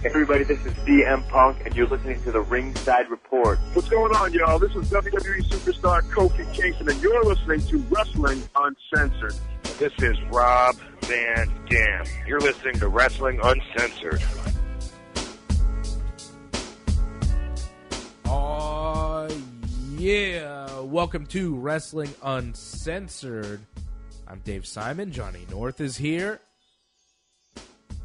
Hey everybody, this is CM Punk, and you're listening to the Ringside Report. What's going on, y'all? This is WWE superstar Kofi Kingston, and you're listening to Wrestling Uncensored. This is Rob Van Dam. You're listening to Wrestling Uncensored. Oh, yeah. Welcome to Wrestling Uncensored. I'm Dave Simon. Johnny North is here.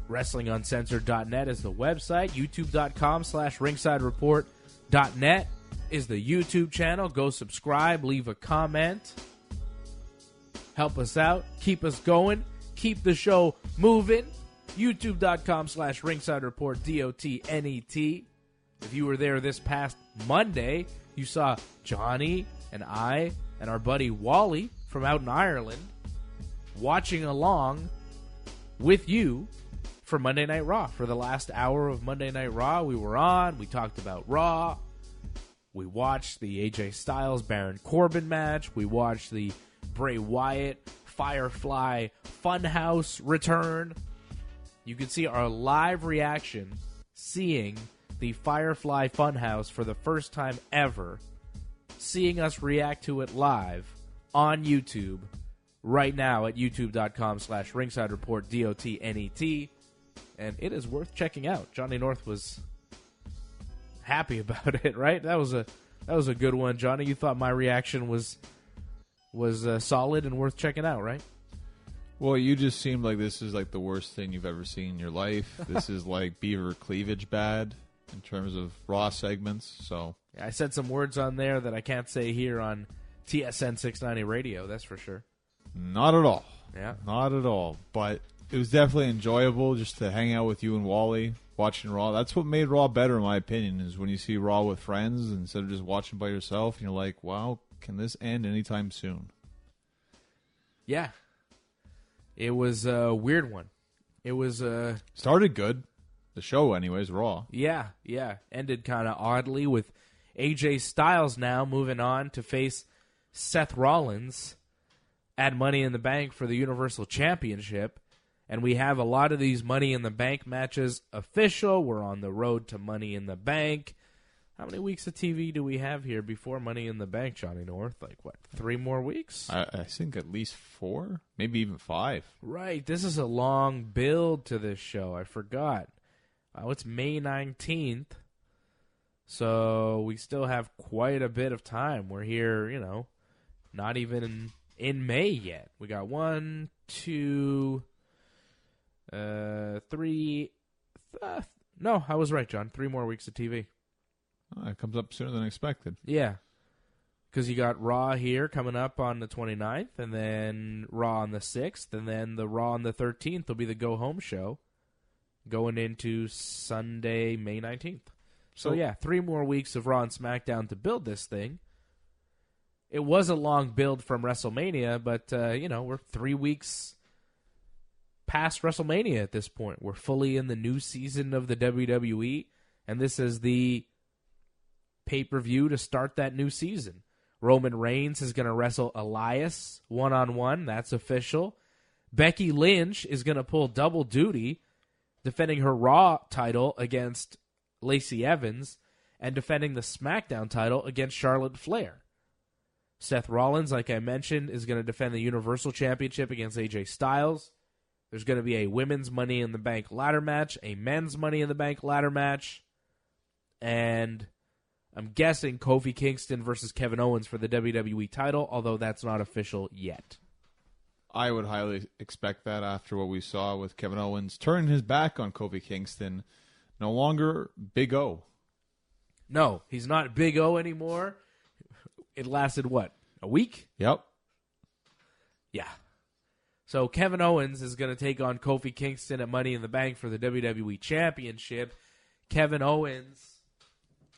WrestlingUncensored.net is the website. YouTube.com/ringsidereport.net is the YouTube channel. Go subscribe, leave a comment. Help us out. Keep us going. Keep the show moving. YouTube.com/ringsidereport, DOTNET. If you were there this past Monday, you saw Johnny and I and our buddy Wally from out in Ireland watching along with you for Monday Night Raw. For the last hour of Monday Night Raw, we were on. We talked about Raw. We watched the AJ Styles Baron Corbin match. We watched the Bray Wyatt Firefly Fun House return. You can see our live reaction seeing the Firefly Fun House for the first time ever. Seeing us react to it live on YouTube right now at youtube.com/ringsidereport, DOTNET. And it is worth checking out. Johnny North was happy about it, right? That was a good one, Johnny. You thought my reaction was solid and worth checking out, right? Well, you just seemed like this is like the worst thing you've ever seen in your life. This is like beaver cleavage bad in terms of Raw segments. So yeah, I said some words on there that I can't say here on TSN 690 radio. That's for sure. Not at all. Yeah, not at all. But it was definitely enjoyable just to hang out with you and Wally watching Raw. That's what made Raw better, in my opinion, is when you see Raw with friends instead of just watching by yourself. And you're like, wow, can this end anytime soon? Yeah. It was a weird one. It was started good. The show, anyways, Raw. Yeah. Ended kind of oddly with AJ Styles now moving on to face Seth Rollins at Money in the Bank for the Universal Championship. And we have a lot of these Money in the Bank matches official. We're on the road to Money in the Bank. How many weeks of TV do we have here before Money in the Bank, Johnny North? Like, what, 3 more weeks? I think at least 4, maybe even 5. Right. This is a long build to this show. I forgot. It's May 19th. So we still have quite a bit of time. We're here, not even in May yet. We got 1, 2... 3. No, I was right, John. 3 more weeks of TV. Oh, it comes up sooner than expected. Yeah. Because you got Raw here coming up on the 29th, and then Raw on the 6th, and then the Raw on the 13th will be the go-home show going into Sunday, May 19th. So, yeah, 3 more weeks of Raw and SmackDown to build this thing. It was a long build from WrestleMania, but, we're 3 weeks past WrestleMania at this point. We're fully in the new season of the WWE, and this is the pay-per-view to start that new season. Roman Reigns is going to wrestle Elias one-on-one. That's official. Becky Lynch is going to pull double duty, defending her Raw title against Lacey Evans and defending the SmackDown title against Charlotte Flair. Seth Rollins, like I mentioned, is going to defend the Universal Championship against AJ Styles. There's going to be a women's Money in the Bank ladder match, a men's Money in the Bank ladder match, and I'm guessing Kofi Kingston versus Kevin Owens for the WWE title, although that's not official yet. I would highly expect that after what we saw with Kevin Owens turning his back on Kofi Kingston. No longer Big O. No, he's not Big O anymore. It lasted, what, a week? Yep. Yeah. So Kevin Owens is going to take on Kofi Kingston at Money in the Bank for the WWE Championship. Kevin Owens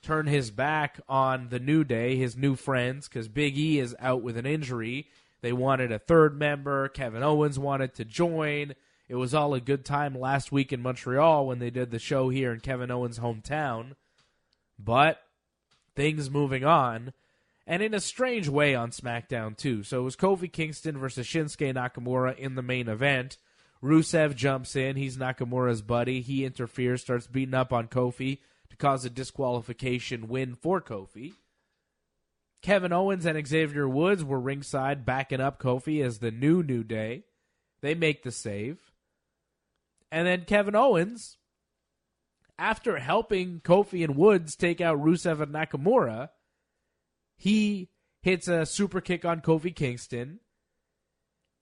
turned his back on the New Day, his new friends, because Big E is out with an injury. They wanted a third member. Kevin Owens wanted to join. It was all a good time last week in Montreal when they did the show here in Kevin Owens' hometown. But things moving on. And in a strange way on SmackDown, too. So it was Kofi Kingston versus Shinsuke Nakamura in the main event. Rusev jumps in. He's Nakamura's buddy. He interferes, starts beating up on Kofi to cause a disqualification win for Kofi. Kevin Owens and Xavier Woods were ringside backing up Kofi as the New Day. They make the save. And then Kevin Owens, after helping Kofi and Woods take out Rusev and Nakamura, he hits a super kick on Kofi Kingston.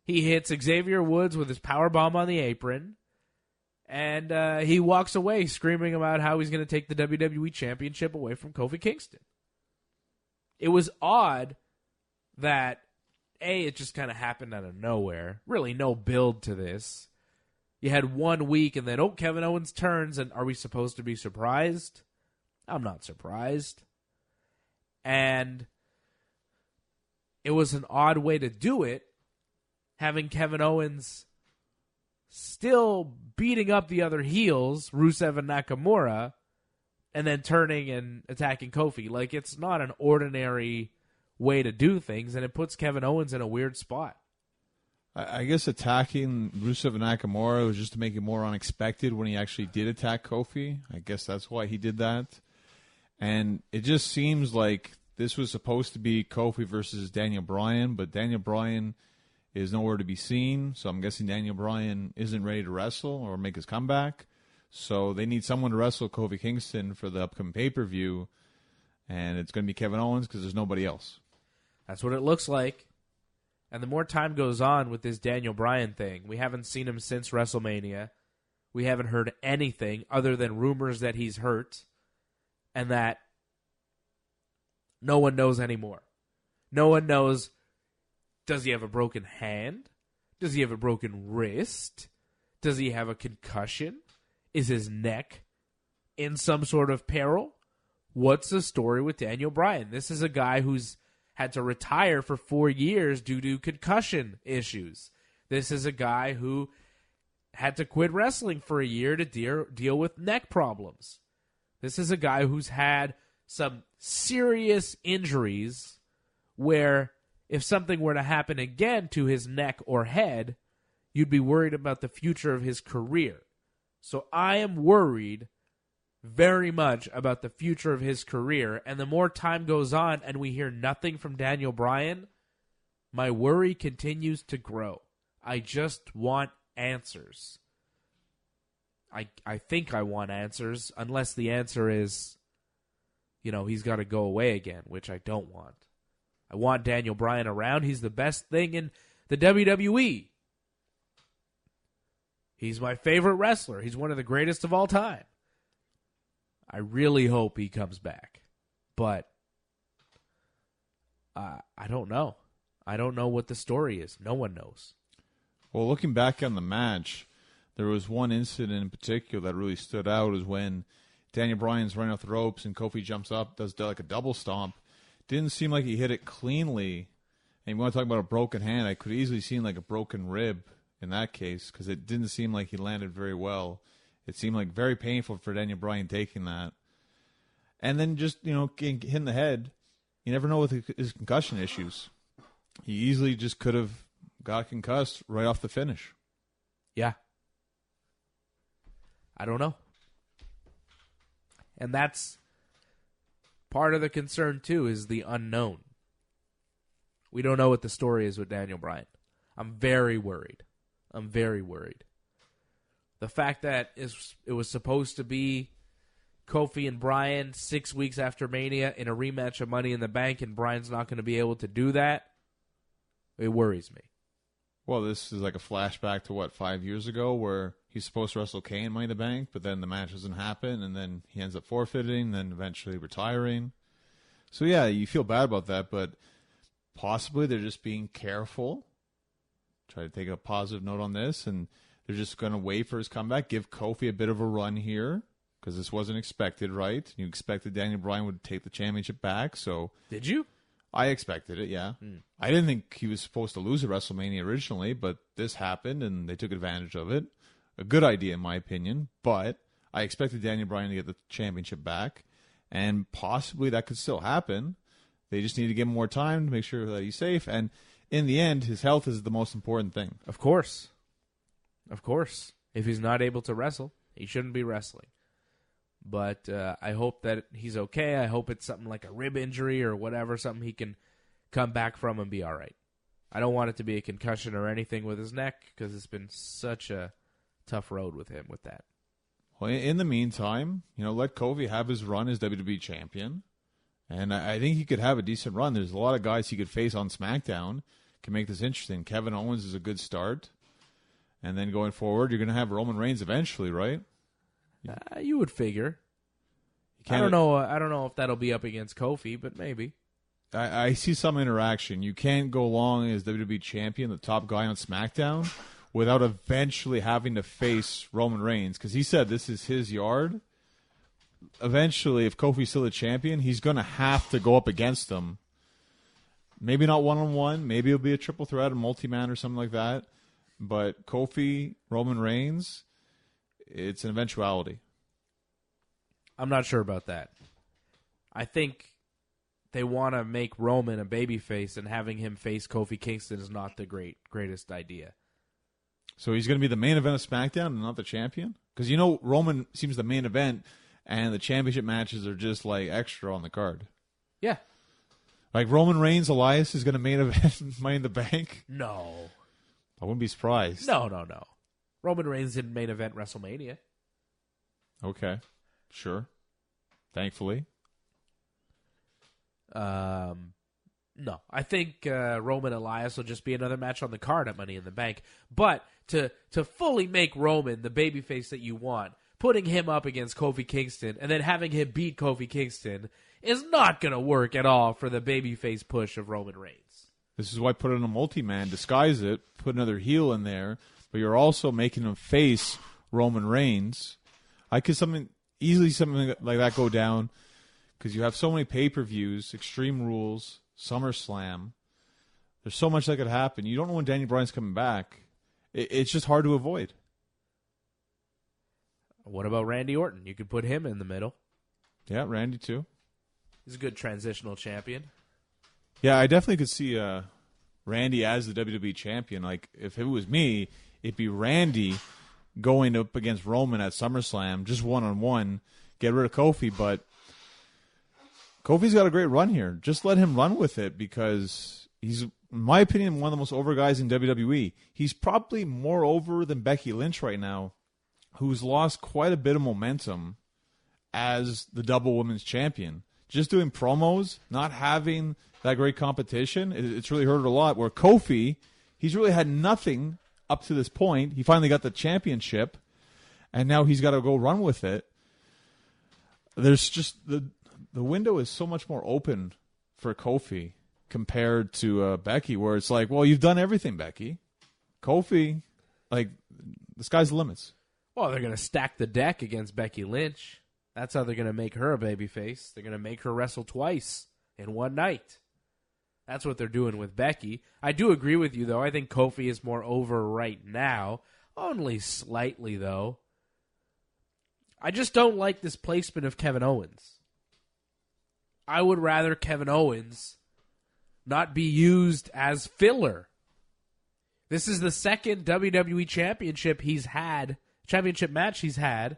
He hits Xavier Woods with his powerbomb on the apron. And he walks away screaming about how he's going to take the WWE Championship away from Kofi Kingston. It was odd that, A, it just kind of happened out of nowhere. Really no build to this. You had 1 week and then, Kevin Owens turns, and are we supposed to be surprised? I'm not surprised. And it was an odd way to do it, having Kevin Owens still beating up the other heels, Rusev and Nakamura, and then turning and attacking Kofi. Like, it's not an ordinary way to do things, and it puts Kevin Owens in a weird spot. I guess attacking Rusev and Nakamura was just to make it more unexpected when he actually did attack Kofi. I guess that's why he did that. And it just seems like this was supposed to be Kofi versus Daniel Bryan, but Daniel Bryan is nowhere to be seen, so I'm guessing Daniel Bryan isn't ready to wrestle or make his comeback. So they need someone to wrestle Kofi Kingston for the upcoming pay-per-view, and it's going to be Kevin Owens because there's nobody else. That's what it looks like. And the more time goes on with this Daniel Bryan thing, we haven't seen him since WrestleMania. We haven't heard anything other than rumors that he's hurt and that no one knows anymore. No one knows, does he have a broken hand? Does he have a broken wrist? Does he have a concussion? Is his neck in some sort of peril? What's the story with Daniel Bryan? This is a guy who's had to retire for 4 years due to concussion issues. This is a guy who had to quit wrestling for a year to deal with neck problems. This is a guy who's had some serious injuries where if something were to happen again to his neck or head, you'd be worried about the future of his career. So I am worried very much about the future of his career, and the more time goes on and we hear nothing from Daniel Bryan, my worry continues to grow. I just want answers. I think I want answers, unless the answer is, he's got to go away again, which I don't want. I want Daniel Bryan around. He's the best thing in the WWE. He's my favorite wrestler. He's one of the greatest of all time. I really hope he comes back. But I don't know. I don't know what the story is. No one knows. Well, looking back on the match, there was one incident in particular that really stood out, is when Daniel Bryan's running off the ropes and Kofi jumps up, does like a double stomp. Didn't seem like he hit it cleanly. And you want to talk about a broken hand, I could easily seen like a broken rib in that case, because it didn't seem like he landed very well. It seemed like very painful for Daniel Bryan taking that. And then just, getting hit in the head, you never know with his concussion issues. He easily just could have got concussed right off the finish. Yeah. I don't know. And that's part of the concern, too, is the unknown. We don't know what the story is with Daniel Bryan. I'm very worried. The fact that it was supposed to be Kofi and Bryan 6 weeks after Mania in a rematch of Money in the Bank, and Bryan's not going to be able to do that, it worries me. Well, this is like a flashback to, 5 years ago, where he's supposed to wrestle Kane in Money in the Bank, but then the match doesn't happen, and then he ends up forfeiting, then eventually retiring. So, yeah, you feel bad about that, but possibly they're just being careful. Try to take a positive note on this, and they're just going to wait for his comeback, give Kofi a bit of a run here, because this wasn't expected, right? You expected Daniel Bryan would take the championship back, so... Did you? I expected it, yeah. I didn't think he was supposed to lose at WrestleMania originally, but this happened, and they took advantage of it. A good idea, in my opinion, but I expected Daniel Bryan to get the championship back, and possibly that could still happen. They just need to give him more time to make sure that he's safe, and in the end, his health is the most important thing. Of course. Of course. If he's not able to wrestle, he shouldn't be wrestling. But I hope that he's okay. I hope it's something like a rib injury or whatever, something he can come back from and be all right. I don't want it to be a concussion or anything with his neck because it's been such a tough road with him with that. Well, in the meantime, let Kofi have his run as WWE champion. And I think he could have a decent run. There's a lot of guys he could face on SmackDown. Can make this interesting. Kevin Owens is a good start. And then going forward, you're going to have Roman Reigns eventually, right? You would figure. I don't know if that'll be up against Kofi, but maybe. I see some interaction. You can't go long as WWE champion, the top guy on SmackDown, without eventually having to face Roman Reigns. Because he said this is his yard. Eventually, if Kofi's still the champion, he's going to have to go up against him. Maybe not one-on-one. Maybe it'll be a triple threat, a multi-man or something like that. But Kofi, Roman Reigns, it's an eventuality. I'm not sure about that. I think they want to make Roman a babyface, and having him face Kofi Kingston is not the greatest idea. So he's going to be the main event of SmackDown and not the champion? Because Roman seems the main event, and the championship matches are just like extra on the card. Yeah. Like Roman Reigns, Elias is going to main event Money in the Bank? No. I wouldn't be surprised. No. Roman Reigns didn't main event WrestleMania. Okay. Sure. Thankfully. No. I think Roman Elias will just be another match on the card at Money in the Bank. But to fully make Roman the babyface that you want, putting him up against Kofi Kingston and then having him beat Kofi Kingston is not going to work at all for the babyface push of Roman Reigns. This is why put in a multi-man, disguise it, put another heel in there, but you're also making him face Roman Reigns. I could easily something like that go down because you have so many pay-per-views, Extreme Rules, SummerSlam. There's so much that could happen. You don't know when Daniel Bryan's coming back. It's just hard to avoid. What about Randy Orton? You could put him in the middle. Yeah, Randy too. He's a good transitional champion. Yeah, I definitely could see Randy as the WWE champion. Like, if it was me, it'd be Randy going up against Roman at SummerSlam, just one-on-one, get rid of Kofi. But Kofi's got a great run here. Just let him run with it because he's, in my opinion, one of the most over guys in WWE. He's probably more over than Becky Lynch right now, who's lost quite a bit of momentum as the double women's champion. Just doing promos, not having that great competition, it's really hurt a lot. Where Kofi, he's really had nothing up to this point. He finally got the championship, and now he's got to go run with it. There's just the window is so much more open for Kofi compared to Becky, where it's like, well, you've done everything, Becky. Kofi, like, the sky's the limits. Well, they're going to stack the deck against Becky Lynch. That's how they're going to make her a babyface. They're going to make her wrestle twice in one night. That's what they're doing with Becky. I do agree with you, though. I think Kofi is more over right now. Only slightly, though. I just don't like this placement of Kevin Owens. I would rather Kevin Owens not be used as filler. This is the second WWE championship match he's had,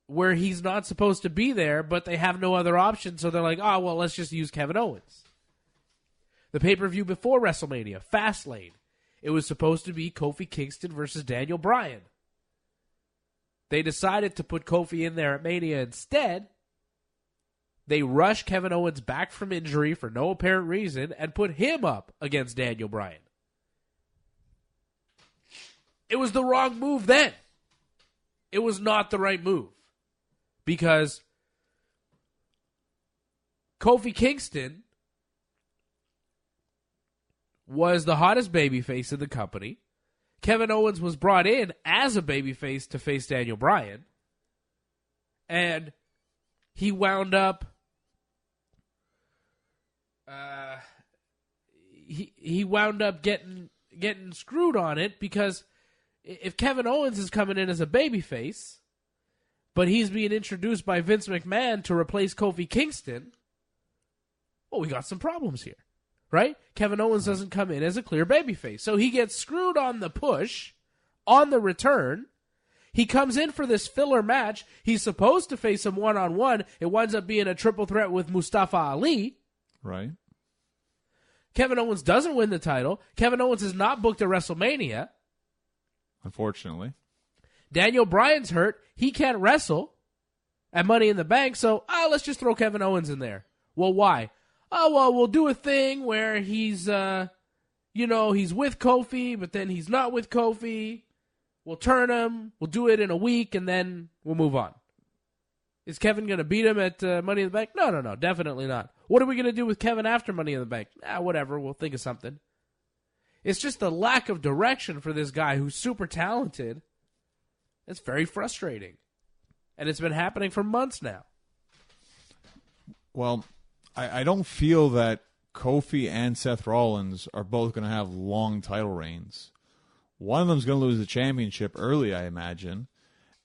where he's not supposed to be there, but they have no other option, so they're like, oh, well, let's just use Kevin Owens. The pay-per-view before WrestleMania, Fastlane, it was supposed to be Kofi Kingston versus Daniel Bryan. They decided to put Kofi in there at Mania instead. They rushed Kevin Owens back from injury for no apparent reason and put him up against Daniel Bryan. It was the wrong move then. It was not the right move. Because Kofi Kingston was the hottest babyface in the company. Kevin Owens was brought in as a babyface to face Daniel Bryan. And he wound up he wound up getting screwed on it, because if Kevin Owens is coming in as a babyface, but he's being introduced by Vince McMahon to replace Kofi Kingston, well, we got some problems here, right? Kevin Owens doesn't come in as a clear babyface, so he gets screwed on the push on the return. He comes in for this filler match. He's supposed to face him one-on-one. It winds up being a triple threat with Mustafa Ali. Right. Kevin Owens doesn't win the title. Kevin Owens is not booked at WrestleMania. Unfortunately. Daniel Bryan's hurt. He can't wrestle at Money in the Bank, so let's just throw Kevin Owens in there. Well, why? Oh, well, we'll do a thing where he's, he's with Kofi, but then he's not with Kofi. We'll turn him. We'll do it in a week, and then we'll move on. Is Kevin going to beat him at Money in the Bank? No, definitely not. What are we going to do with Kevin after Money in the Bank? Whatever. We'll think of something. It's just the lack of direction for this guy who's super talented. It's very frustrating. And it's been happening for months now. Well, I don't feel that Kofi and Seth Rollins are both going to have long title reigns. One of them's going to lose the championship early, I imagine.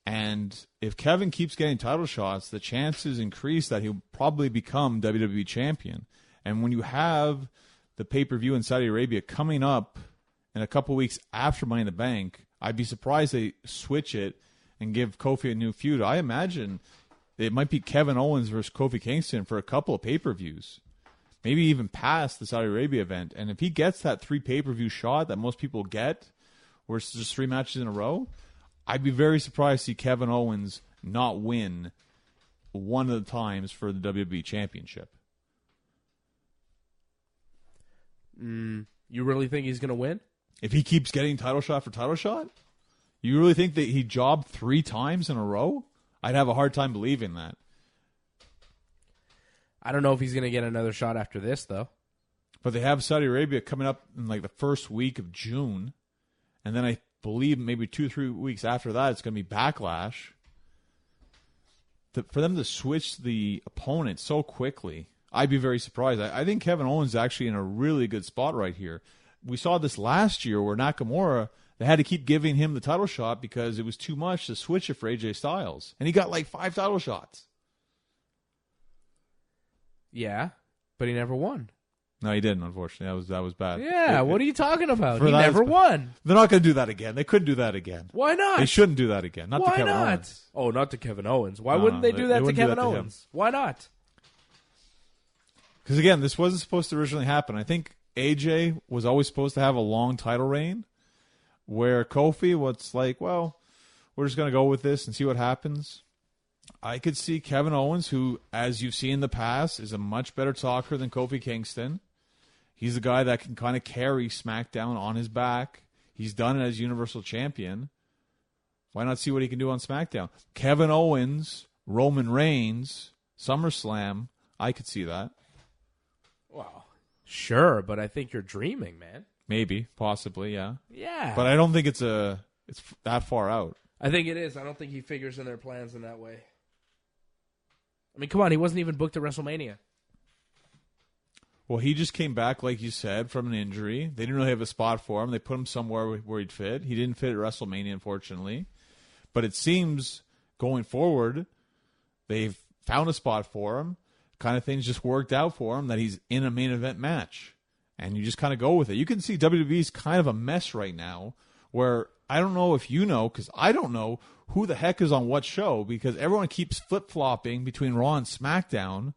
And if Kevin keeps getting title shots, the chances increase that he'll probably become WWE champion. And when you have the pay-per-view in Saudi Arabia coming up in a couple weeks after Money in the Bank, I'd be surprised they switch it and give Kofi a new feud. I imagine it might be Kevin Owens versus Kofi Kingston for a couple of pay-per-views, maybe even past the Saudi Arabia event. And if he gets that 3 pay-per-view shot that most people get, where it's just 3 matches in a row, I'd be very surprised to see Kevin Owens not win one of the times for the WWE Championship. You really think he's going to win? If he keeps getting title shot for title shot? You really think that he jobbed 3 times in a row? I'd have a hard time believing that. I don't know if he's going to get another shot after this, though. But they have Saudi Arabia coming up in like the first week of June. And then I believe maybe 2-3 weeks after that, it's going to be Backlash. For them to switch the opponent so quickly, I'd be very surprised. I think Kevin Owens is actually in a really good spot right here. We saw this last year where Nakamura, they had to keep giving him the title shot because it was too much to switch it for AJ Styles. And he got like 5 title shots. Yeah, but he never won. No, he didn't, unfortunately. That was bad. Yeah, what are you talking about? He never won. They're not going to do that again. They couldn't do that again. Why not? They shouldn't do that again. Not to Kevin Owens. Oh, not to Kevin Owens. Why wouldn't they do that to Kevin Owens? Why not? Because, again, this wasn't supposed to originally happen. I think AJ was always supposed to have a long title reign, where Kofi was like, well, we're just going to go with this and see what happens. I could see Kevin Owens, who, as you've seen in the past, is a much better talker than Kofi Kingston. He's the guy that can kind of carry SmackDown on his back. He's done it as Universal Champion. Why not see what he can do on SmackDown? Kevin Owens, Roman Reigns, SummerSlam. I could see that. Well, sure, but I think you're dreaming, man. Maybe, possibly, yeah. Yeah. But I don't think it's that far out. I think it is. I don't think he figures in their plans in that way. I mean, come on, he wasn't even booked at WrestleMania. Well, he just came back, like you said, from an injury. They didn't really have a spot for him. They put him somewhere where he'd fit. He didn't fit at WrestleMania, unfortunately. But it seems, going forward, they've found a spot for him. Kind of things just worked out for him that he's in a main event match. And you just kind of go with it. You can see WWE's kind of a mess right now, where I don't know if you know, because I don't know who the heck is on what show, because everyone keeps flip-flopping between Raw and SmackDown.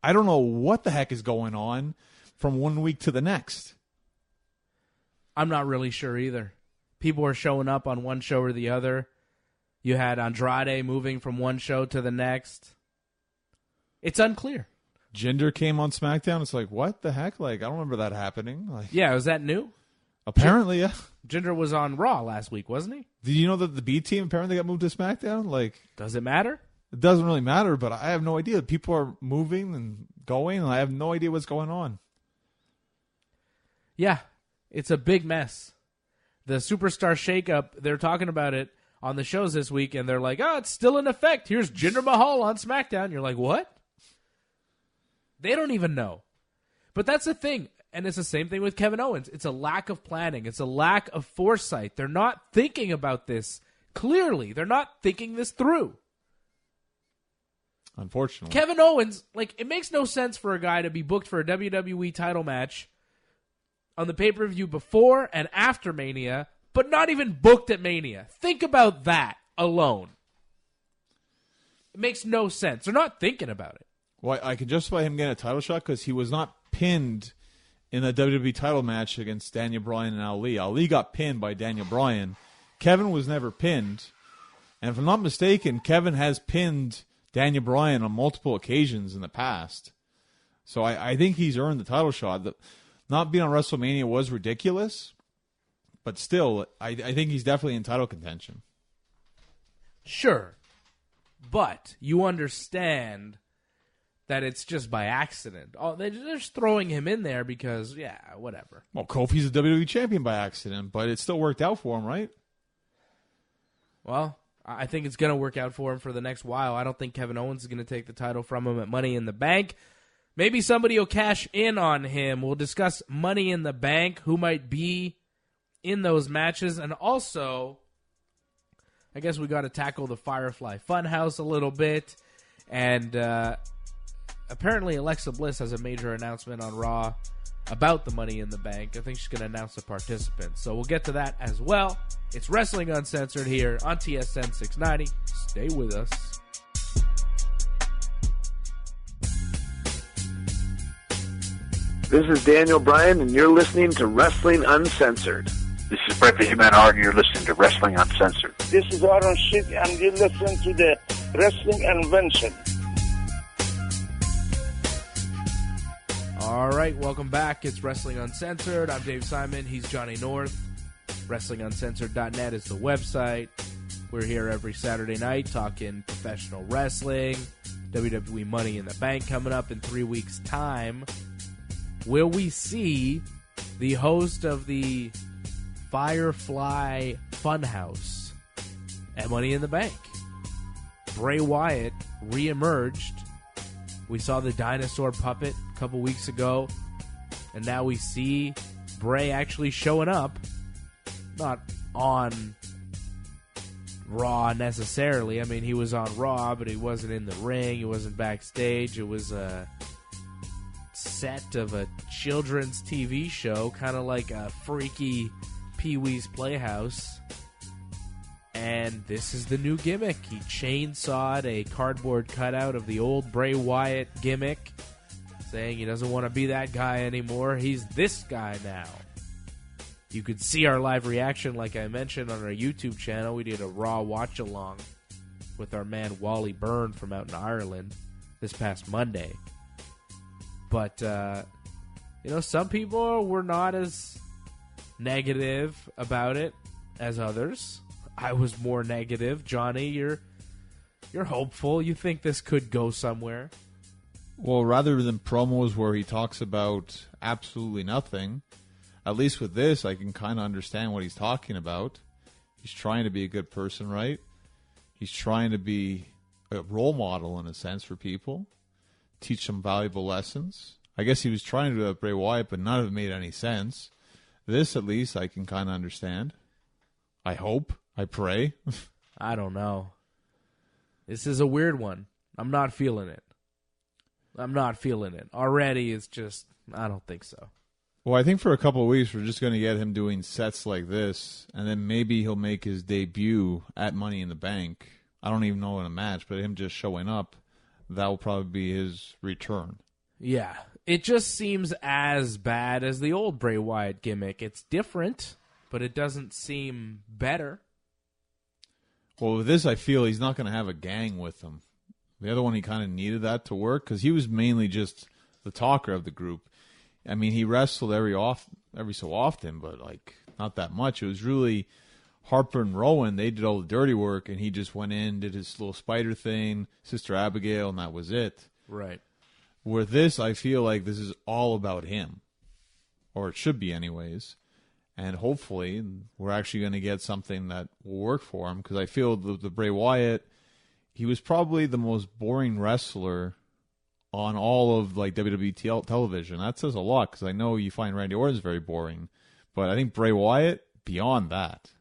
I don't know what the heck is going on from one week to the next. I'm not really sure either. People are showing up on one show or the other. You had Andrade moving from one show to the next. It's unclear. Jinder came on SmackDown. It's like, what the heck? Like, I don't remember that happening. Like, yeah, was that new? Apparently, yeah. Jinder was on Raw last week, wasn't he? Did you know that the B team apparently got moved to SmackDown? Like, does it matter? It doesn't really matter, but I have no idea. People are moving and going, and I have no idea what's going on. Yeah, it's a big mess. The Superstar shakeup, they're talking about it on the shows this week, and they're like, oh, it's still in effect. Here's Jinder Mahal on SmackDown. You're like, what? They don't even know. But that's the thing, and it's the same thing with Kevin Owens. It's a lack of planning. It's a lack of foresight. They're not thinking about this clearly. They're not thinking this through. Unfortunately. Kevin Owens, like, it makes no sense for a guy to be booked for a WWE title match on the pay-per-view before and after Mania, but not even booked at Mania. Think about that alone. It makes no sense. They're not thinking about it. Well, I can justify him getting a title shot because he was not pinned in the WWE title match against Daniel Bryan and Ali. Ali got pinned by Daniel Bryan. Kevin was never pinned. And if I'm not mistaken, Kevin has pinned Daniel Bryan on multiple occasions in the past. So I think he's earned the title shot. Not being on WrestleMania was ridiculous, but still, I think he's definitely in title contention. Sure. But you understand that it's just by accident. Oh, they're just throwing him in there because, yeah, whatever. Well, Kofi's a WWE champion by accident, but it still worked out for him, right? Well, I think it's going to work out for him for the next while. I don't think Kevin Owens is going to take the title from him at Money in the Bank. Maybe somebody will cash in on him. We'll discuss Money in the Bank, who might be in those matches. And also, I guess we got to tackle the Firefly Fun House a little bit. And apparently Alexa Bliss has a major announcement on Raw about the Money in the Bank. I think she's going to announce the participants. So we'll get to that as well. It's Wrestling Uncensored here on TSN 690. Stay with us. This is Daniel Bryan, and you're listening to Wrestling Uncensored. This is Bret the Hitman Hart, and you're listening to Wrestling Uncensored. This is Aaron Schick, and you listen to the Wrestling Invention. All right, welcome back. It's Wrestling Uncensored. I'm Dave Simon. He's Johnny North. WrestlingUncensored.net is the website. We're here every Saturday night talking professional wrestling. WWE Money in the Bank coming up in 3 weeks' time. Will we see the host of the Firefly Fun House at Money in the Bank? Bray Wyatt reemerged. We saw the dinosaur puppet a couple weeks ago, and now we see Bray actually showing up. Not on Raw necessarily. I mean, he was on Raw, but he wasn't in the ring. He wasn't backstage. It was a set of a children's TV show, kind of like a freaky Pee-wee's Playhouse. And this is the new gimmick. He chainsawed a cardboard cutout of the old Bray Wyatt gimmick, saying he doesn't want to be that guy anymore. He's this guy now. You could see our live reaction, like I mentioned, on our YouTube channel. We did a Raw watch-along with our man Wally Byrne from out in Ireland this past Monday. But, some people were not as negative about it as others. I was more negative. Johnny, you're hopeful. You think this could go somewhere. Well, rather than promos where he talks about absolutely nothing, at least with this, I can kind of understand what he's talking about. He's trying to be a good person, right? He's trying to be a role model in a sense for people, teach some valuable lessons. I guess he was trying to do that with Bray Wyatt, but none of it made any sense. This, at least, I can kind of understand. I hope. I pray. I don't know. This is a weird one. I'm not feeling it. Already, it's just, I don't think so. Well, I think for a couple of weeks, we're just going to get him doing sets like this, and then maybe he'll make his debut at Money in the Bank. I don't even know in a match, but him just showing up, that will probably be his return. Yeah. It just seems as bad as the old Bray Wyatt gimmick. It's different, but it doesn't seem better. Well, with this, I feel he's not going to have a gang with him. The other one, he kind of needed that to work because he was mainly just the talker of the group. I mean, he wrestled every so often, but like not that much. It was really Harper and Rowan. They did all the dirty work, and he just went in, did his little spider thing, Sister Abigail, and that was it. Right. With this, I feel like this is all about him, or it should be anyways. And hopefully, we're actually going to get something that will work for him because I feel the Bray Wyatt, he was probably the most boring wrestler on all of like WWE television. That says a lot because I know you find Randy Orton's very boring, but I think Bray Wyatt beyond that.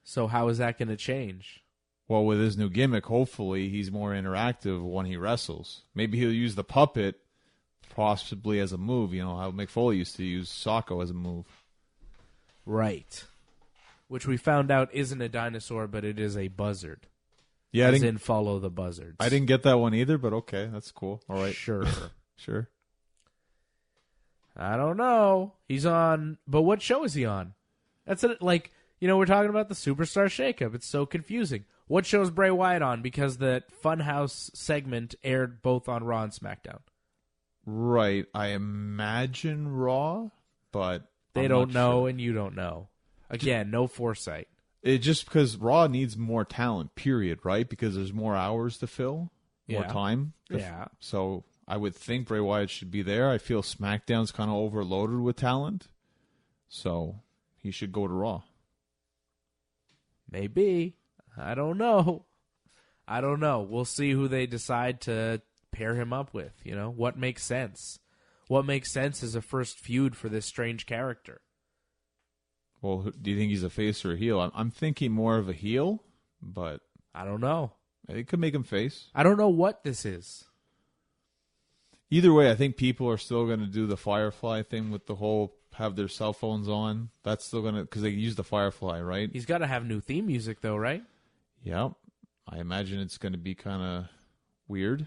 So how is that going to change? Well, with his new gimmick, hopefully he's more interactive when he wrestles. Maybe he'll use the puppet possibly as a move. You know how Mick Foley used to use Socko as a move. Right. which we found out isn't a dinosaur, but it is a buzzard. Yeah, as in follow the buzzards. I didn't get that one either, but okay, that's cool. All right. Sure. Sure. I don't know. He's on, but what show is he on? That's it. Like, we're talking about the Superstar Shakeup. It's so confusing. What show is Bray Wyatt on? Because the Funhouse segment aired both on Raw and SmackDown. Right. I imagine Raw, but they I'm don't not know, sure. And you don't know. Again, no foresight. It's just because Raw needs more talent, period, right? Because there's more hours to fill, more Yeah. time. So I would think Bray Wyatt should be there. I feel SmackDown's kind of overloaded with talent, so he should go to Raw. Maybe. I don't know. We'll see who they decide to pair him up with. What makes sense? What makes sense is a first feud for this strange character. Well, do you think he's a face or a heel? I'm thinking more of a heel, but I don't know. It could make him face. I don't know what this is. Either way, I think people are still going to do the Firefly thing with the whole have their cell phones on. That's still going to, because they use the Firefly, right? He's got to have new theme music, though, right? Yeah. I imagine it's going to be kind of weird.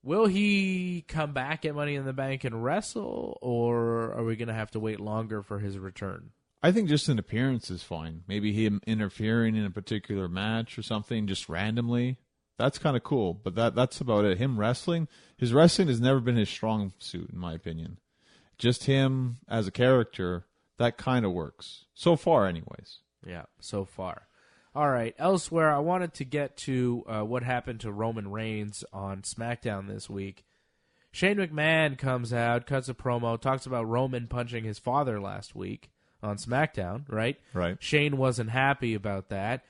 Will he come back at Money in the Bank and wrestle, or are we going to have to wait longer for his return? I think just an appearance is fine. Maybe him interfering in a particular match or something just randomly. That's kind of cool, but that's about it. Him wrestling, his wrestling has never been his strong suit, in my opinion. Just him as a character, that kind of works. So far, anyways. Yeah, so far. All right, elsewhere, I wanted to get to what happened to Roman Reigns on SmackDown this week. Shane McMahon comes out, cuts a promo, talks about Roman punching his father last week on SmackDown, right? Right. Shane wasn't happy about that.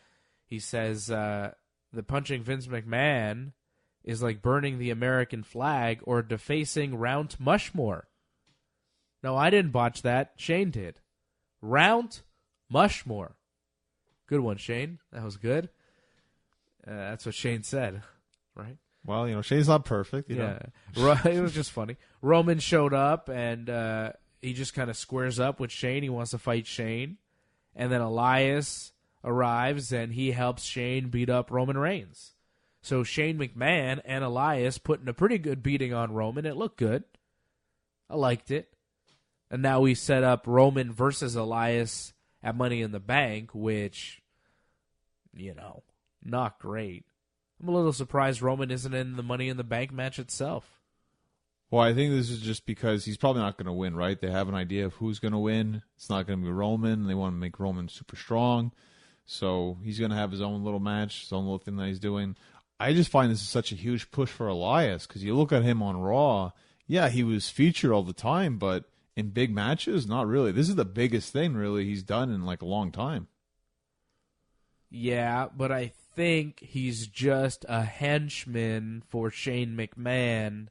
He says the punching Vince McMahon is like burning the American flag or defacing Mount Mushmore. No, I didn't botch that. Shane did. Mount Mushmore. Good one, Shane. That was good. That's what Shane said, right? Well, Shane's not perfect. You know. It was just funny. Roman showed up, and he just kind of squares up with Shane. He wants to fight Shane. And then Elias arrives, and he helps Shane beat up Roman Reigns. So Shane McMahon and Elias putting a pretty good beating on Roman. It looked good. I liked it. And now we set up Roman versus Elias at Money in the Bank, which, not great. I'm a little surprised Roman isn't in the Money in the Bank match itself. Well, I think this is just because he's probably not going to win, right? They have an idea of who's going to win. It's not going to be Roman. They want to make Roman super strong. So he's going to have his own little match, his own little thing that he's doing. I just find this is such a huge push for Elias because you look at him on Raw. Yeah, he was featured all the time, but in big matches, not really. This is the biggest thing, really, he's done in like a long time. Yeah, but I think he's just a henchman for Shane McMahon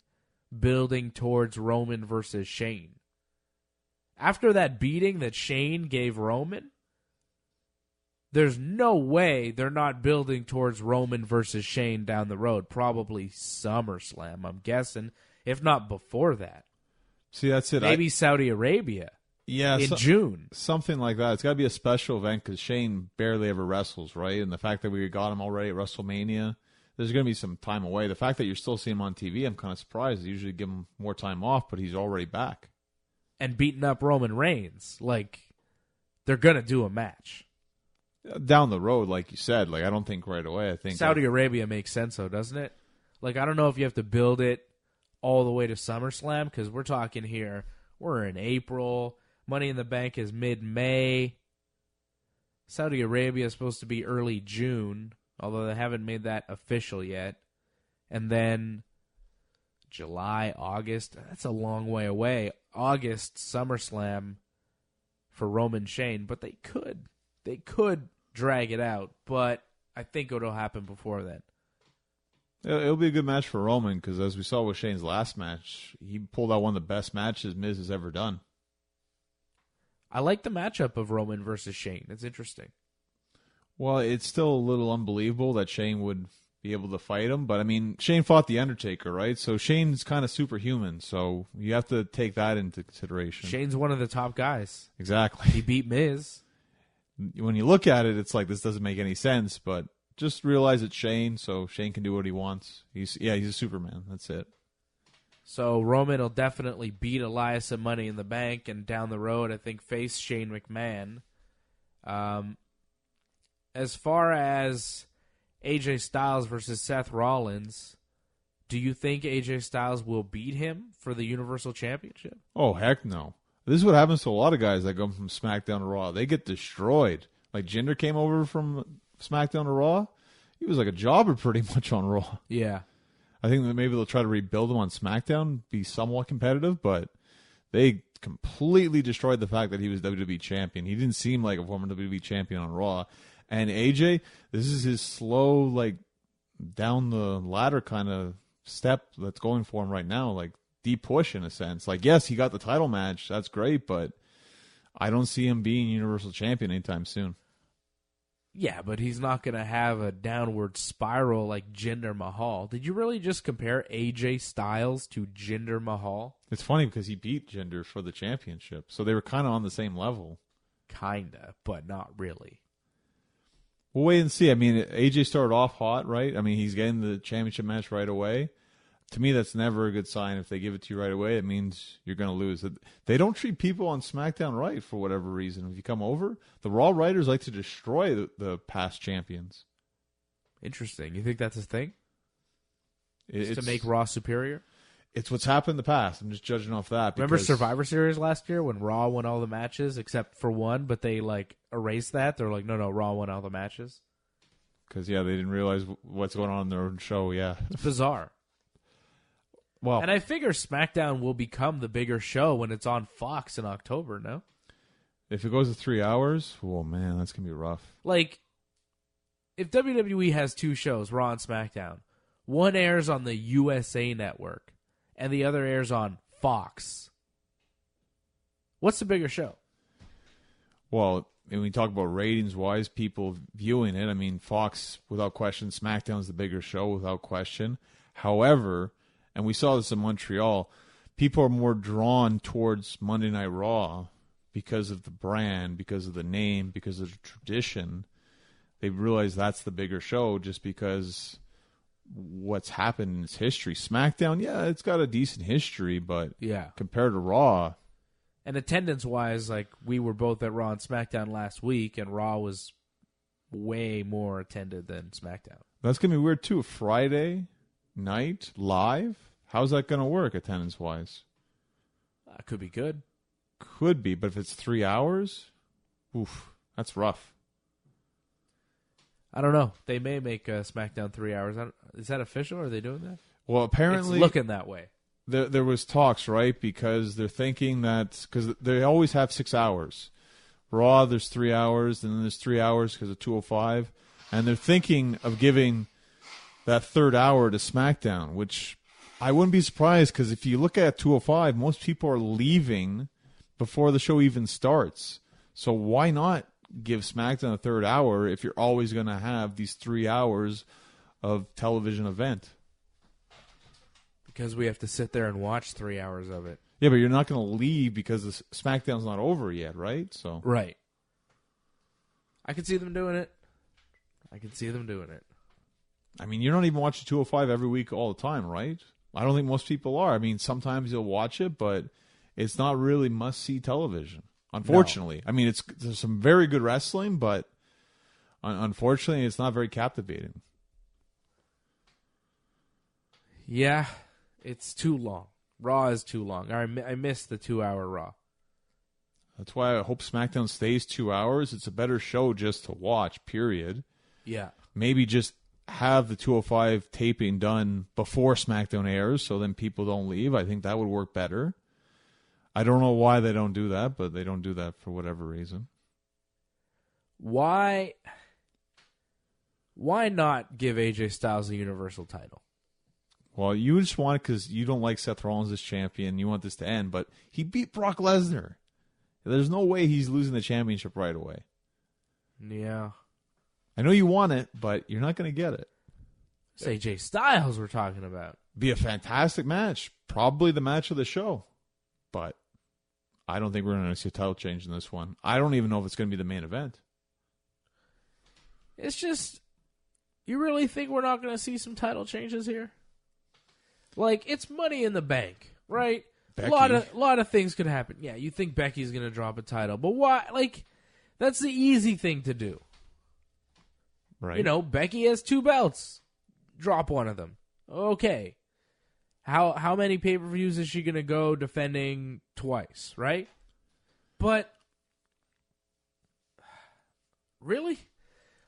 building towards Roman versus Shane. After that beating that Shane gave Roman, there's no way they're not building towards Roman versus Shane down the road. Probably SummerSlam, I'm guessing, if not before that. See, that's it. Maybe Saudi Arabia in June. Something like that. It's got to be a special event because Shane barely ever wrestles, right? And the fact that we got him already at WrestleMania, there's going to be some time away. The fact that you're still seeing him on TV, I'm kind of surprised. They usually give him more time off, but he's already back. And beating up Roman Reigns. Like, they're going to do a match. Down the road, like you said. Like, I don't think right away. I think Saudi Arabia makes sense, though, doesn't it? Like, I don't know if you have to build it all the way to SummerSlam, because we're talking here, we're in April. Money in the Bank is mid-May. Saudi Arabia is supposed to be early June, although they haven't made that official yet. And then July, August, that's a long way away. August, SummerSlam for Roman Shane, but they could drag it out, but I think it'll happen before then. It'll be a good match for Roman because, as we saw with Shane's last match, he pulled out one of the best matches Miz has ever done. I like the matchup of Roman versus Shane. It's interesting. Well, it's still a little unbelievable that Shane would be able to fight him, but I mean, Shane fought The Undertaker, right? So Shane's kind of superhuman, so you have to take that into consideration. Shane's one of the top guys. Exactly. He beat Miz. when you look at it, it's like this doesn't make any sense. But just realize it's Shane, so Shane can do what he wants. He's a Superman. That's it. So Roman will definitely beat Elias at Money in the Bank, and down the road, I think face Shane McMahon. As far as AJ Styles versus Seth Rollins, do you think AJ Styles will beat him for the Universal Championship? Oh, heck no. This is what happens to a lot of guys that go from SmackDown to Raw. They get destroyed. Like Jinder came over from SmackDown to Raw. He was like a jobber pretty much on Raw. Yeah. I think that maybe they'll try to rebuild him on SmackDown, be somewhat competitive, but they completely destroyed the fact that he was WWE champion. He didn't seem like a former WWE champion on Raw. And AJ, this is his slow, like, down the ladder kind of step that's going for him right now, like deep push in a sense. Like, yes, he got the title match. That's great, but I don't see him being Universal Champion anytime soon. Yeah, but he's not going to have a downward spiral like Jinder Mahal. Did you really just compare AJ Styles to Jinder Mahal? It's funny because he beat Jinder for the championship, so they were kind of on the same level. Kinda, but not really. We'll wait and see. I mean, AJ started off hot, right? I mean, he's getting the championship match right away. To me, that's never a good sign. If they give it to you right away, it means you're going to lose. They don't treat people on SmackDown right for whatever reason. If you come over, the Raw writers like to destroy the past champions. Interesting. You think that's a thing? It's to make Raw superior? It's what's happened in the past. I'm just judging off that. Remember Survivor Series last year when Raw won all the matches except for one, but they like erased that? They're like, no, Raw won all the matches. Because, yeah, they didn't realize what's going on in their own show, yeah. It's bizarre. Well, and I figure SmackDown will become the bigger show when it's on Fox in October, no? If it goes to 3 hours, oh, man, that's going to be rough. Like, if WWE has two shows, Raw and SmackDown, one airs on the USA Network, and the other airs on Fox, what's the bigger show? Well, when we talk about ratings-wise, people viewing it, I mean, Fox, without question, SmackDown's the bigger show, without question. However, and we saw this in Montreal, people are more drawn towards Monday Night Raw because of the brand, because of the name, because of the tradition. They realize that's the bigger show just because what's happened in its history. SmackDown, yeah, it's got a decent history, but yeah, compared to Raw. And attendance-wise, like, we were both at Raw and SmackDown last week, and Raw was way more attended than SmackDown. That's going to be weird, too. Friday night, live? How's that going to work, attendance-wise? Could be good. Could be, but if it's 3 hours, oof, that's rough. I don't know. They may make SmackDown 3 hours. Is that official? Are they doing that? Well, apparently... It's looking that way. There was talks, right? Because they're thinking that... Because they always have 6 hours. Raw, there's 3 hours, and then there's 3 hours because of 205. And they're thinking of giving that third hour to SmackDown, which I wouldn't be surprised because if you look at 205, most people are leaving before the show even starts. So why not give SmackDown a third hour if you're always going to have these 3 hours of television event? Because we have to sit there and watch 3 hours of it. Yeah, but you're not going to leave because the SmackDown's not over yet, right? So right. I can see them doing it. I mean, you're not even watching 205 every week all the time, right? I don't think most people are. I mean, sometimes you'll watch it, but it's not really must-see television, unfortunately. No. I mean, there's some very good wrestling, but unfortunately, it's not very captivating. Yeah, it's too long. Raw is too long. I missed the 2 hour Raw. That's why I hope SmackDown stays 2 hours. It's a better show just to watch, period. Yeah. Maybe just have the 205 taping done before SmackDown airs so then people don't leave. I think that would work better. I don't know why they don't do that, but they don't do that for whatever reason. Why not give AJ Styles the Universal title? Well, you just want it because you don't like Seth Rollins as champion. You want this to end, but he beat Brock Lesnar. There's no way he's losing the championship right away. Yeah. I know you want it, but you're not going to get it. It's AJ Styles we're talking about. Be a fantastic match. Probably the match of the show. But I don't think we're going to see a title change in this one. I don't even know if it's going to be the main event. It's just, you really think we're not going to see some title changes here? Like, it's Money in the Bank, right? Becky. A lot of things could happen. Yeah, you think Becky's going to drop a title, but why? Like, that's the easy thing to do. Right. You know, Becky has 2 belts. Drop one of them. Okay. How many pay-per-views is she going to go defending twice, right? But, really?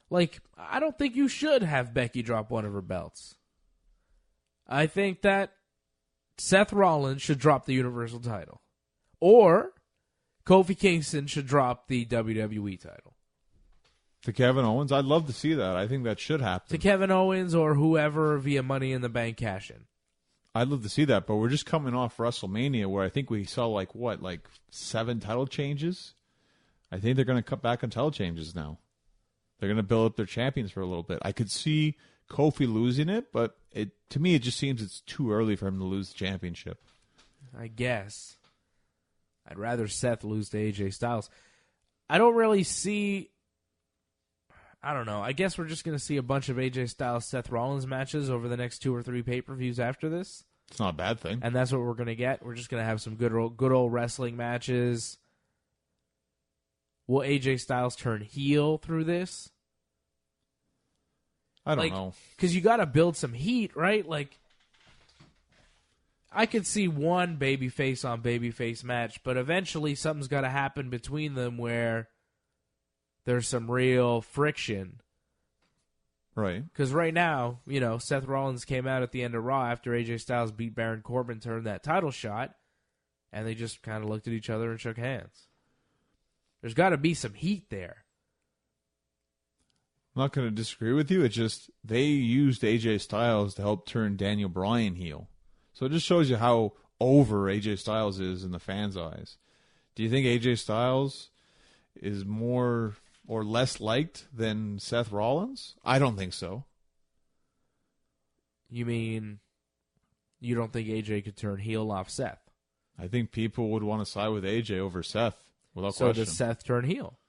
Like, I don't think you should have Becky drop one of her belts. I think that Seth Rollins should drop the Universal title. Or Kofi Kingston should drop the WWE title. To Kevin Owens, I'd love to see that. I think that should happen. To Kevin Owens or whoever via Money in the Bank cash-in. I'd love to see that, but we're just coming off WrestleMania where I think we saw like 7 title changes? I think they're going to cut back on title changes now. They're going to build up their champions for a little bit. I could see Kofi losing it, but to me it just seems it's too early for him to lose the championship. I guess. I'd rather Seth lose to AJ Styles. I don't really see... I don't know. I guess we're just going to see a bunch of AJ Styles, Seth Rollins matches over the next 2 or 3 pay-per-views after this. It's not a bad thing. And that's what we're going to get. We're just going to have some good old wrestling matches. Will AJ Styles turn heel through this? I don't know. Because you got to build some heat, right? Like, I could see one babyface on babyface match, but eventually something's got to happen between them where there's some real friction. Right. Because right now, you know, Seth Rollins came out at the end of Raw after AJ Styles beat Baron Corbin to earn that title shot, and they just kind of looked at each other and shook hands. There's got to be some heat there. I'm not going to disagree with you. It's just they used AJ Styles to help turn Daniel Bryan heel. So it just shows you how over AJ Styles is in the fans' eyes. Do you think AJ Styles is more or less liked than Seth Rollins? I don't think so. You mean you don't think AJ could turn heel off Seth? I think people would want to side with AJ over Seth without So question. does Seth turn heel?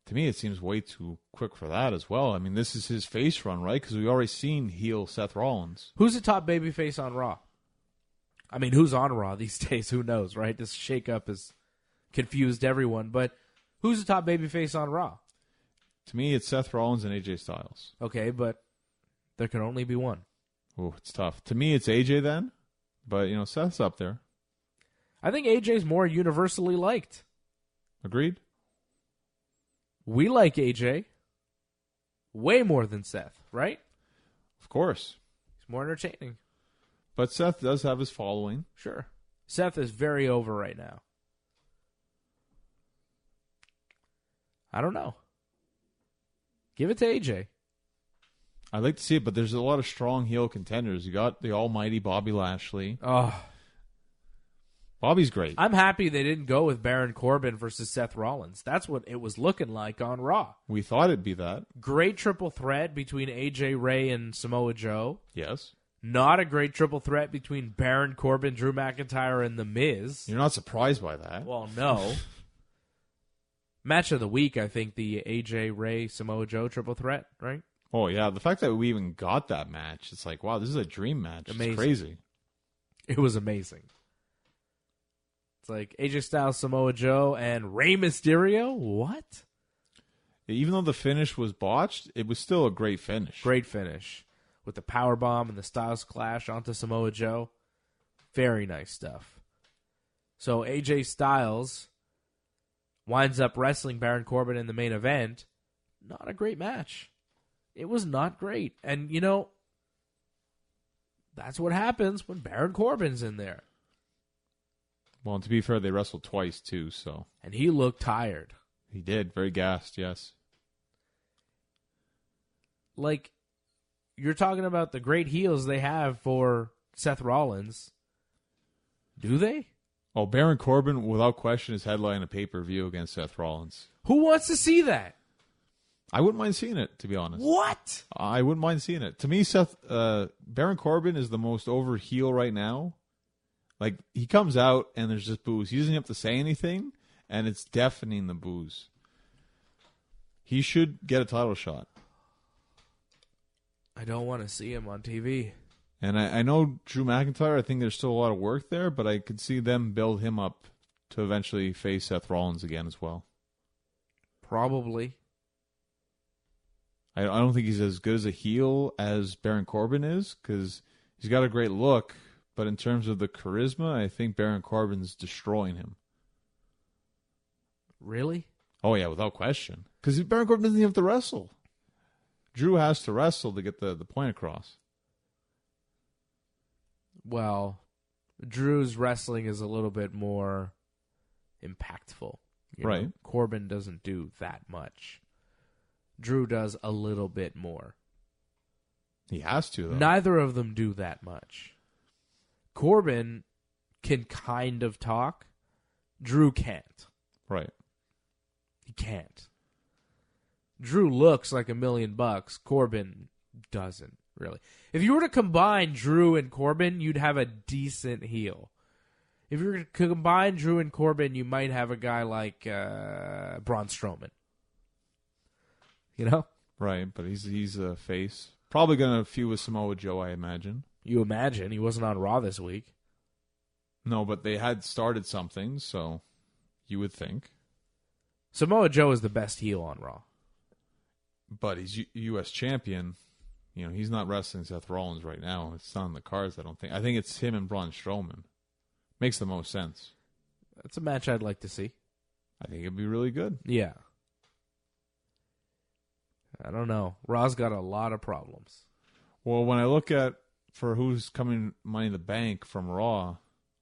To me, it seems way too quick for that as well. I mean, this is his face run, right? Because we've already seen heel Seth Rollins. Who's the top babyface on Raw? I mean, who's on Raw these days? Who knows, right? This shakeup has confused everyone. But who's the top babyface on Raw? To me, it's Seth Rollins and AJ Styles. Okay, but there can only be one. Oh, it's tough. To me, it's AJ then. But, you know, Seth's up there. I think AJ's more universally liked. Agreed? We like AJ way more than Seth, right? Of course. He's more entertaining. But Seth does have his following. Sure. Seth is very over right now. I don't know. Give it to AJ. I'd like to see it, but there's a lot of strong heel contenders. You got the almighty Bobby Lashley. Oh, Bobby's great. I'm happy they didn't go with Baron Corbin versus Seth Rollins. That's what it was looking like on Raw. We thought it'd be that. Great triple threat between AJ Ray and Samoa Joe. Yes. Not a great triple threat between Baron Corbin, Drew McIntyre, and The Miz. You're not surprised by that. Well, no. Match of the week, I think, the AJ Ray, Samoa Joe triple threat, right? Oh, yeah. The fact that we even got that match, it's like, wow, this is a dream match. Amazing. It's crazy. It was amazing. It's like AJ Styles, Samoa Joe, and Rey Mysterio? What? Even though the finish was botched, it was still a great finish. Great finish. With the powerbomb and the Styles Clash onto Samoa Joe. Very nice stuff. So AJ Styles winds up wrestling Baron Corbin in the main event. Not a great match. It was not great. And, you know, that's what happens when Baron Corbin's in there. Well, and to be fair, they wrestled twice, too, so. And he looked tired. He did. Very gassed, yes. Like, you're talking about the great heels they have for Seth Rollins. Do they? Oh, Baron Corbin, without question, is headlining a pay-per-view against Seth Rollins. Who wants to see that? I wouldn't mind seeing it, to be honest. What? I wouldn't mind seeing it. To me, Baron Corbin is the most over heel right now. Like, he comes out and there's just boos. He doesn't have to say anything, and it's deafening the boos. He should get a title shot. don't want to see him on TV. And I know Drew McIntyre, I think there's still a lot of work there, but I could see them build him up to eventually face Seth Rollins again as well. Probably. I don't think he's as good as a heel as Baron Corbin is, because he's got a great look, but in terms of the charisma, I think Baron Corbin's destroying him. Really? Oh, yeah, without question. Because Baron Corbin doesn't even have to wrestle. Drew has to wrestle to get the point across. Well, Drew's wrestling is a little bit more impactful. Right. Know? Corbin doesn't do that much. Drew does a little bit more. He has to, though. Neither of them do that much. Corbin can kind of talk. Drew can't. Right. He can't. Drew looks like $1 million. Corbin doesn't, really. If you were to combine Drew and Corbin, you'd have a decent heel. If you were to combine Drew and Corbin, you might have a guy like Braun Strowman. You know? Right, but he's a face. Probably going to feud with Samoa Joe, I imagine. You imagine. He wasn't on Raw this week. No, but they had started something, so you would think. Samoa Joe is the best heel on Raw. But he's U.S. champion. You know, he's not wrestling Seth Rollins right now. It's not on the cards, I don't think. I think it's him and Braun Strowman. Makes the most sense. That's a match I'd like to see. I think it'd be really good. Yeah. I don't know. Raw's got a lot of problems. Well, when I look at for who's coming Money in the Bank from Raw,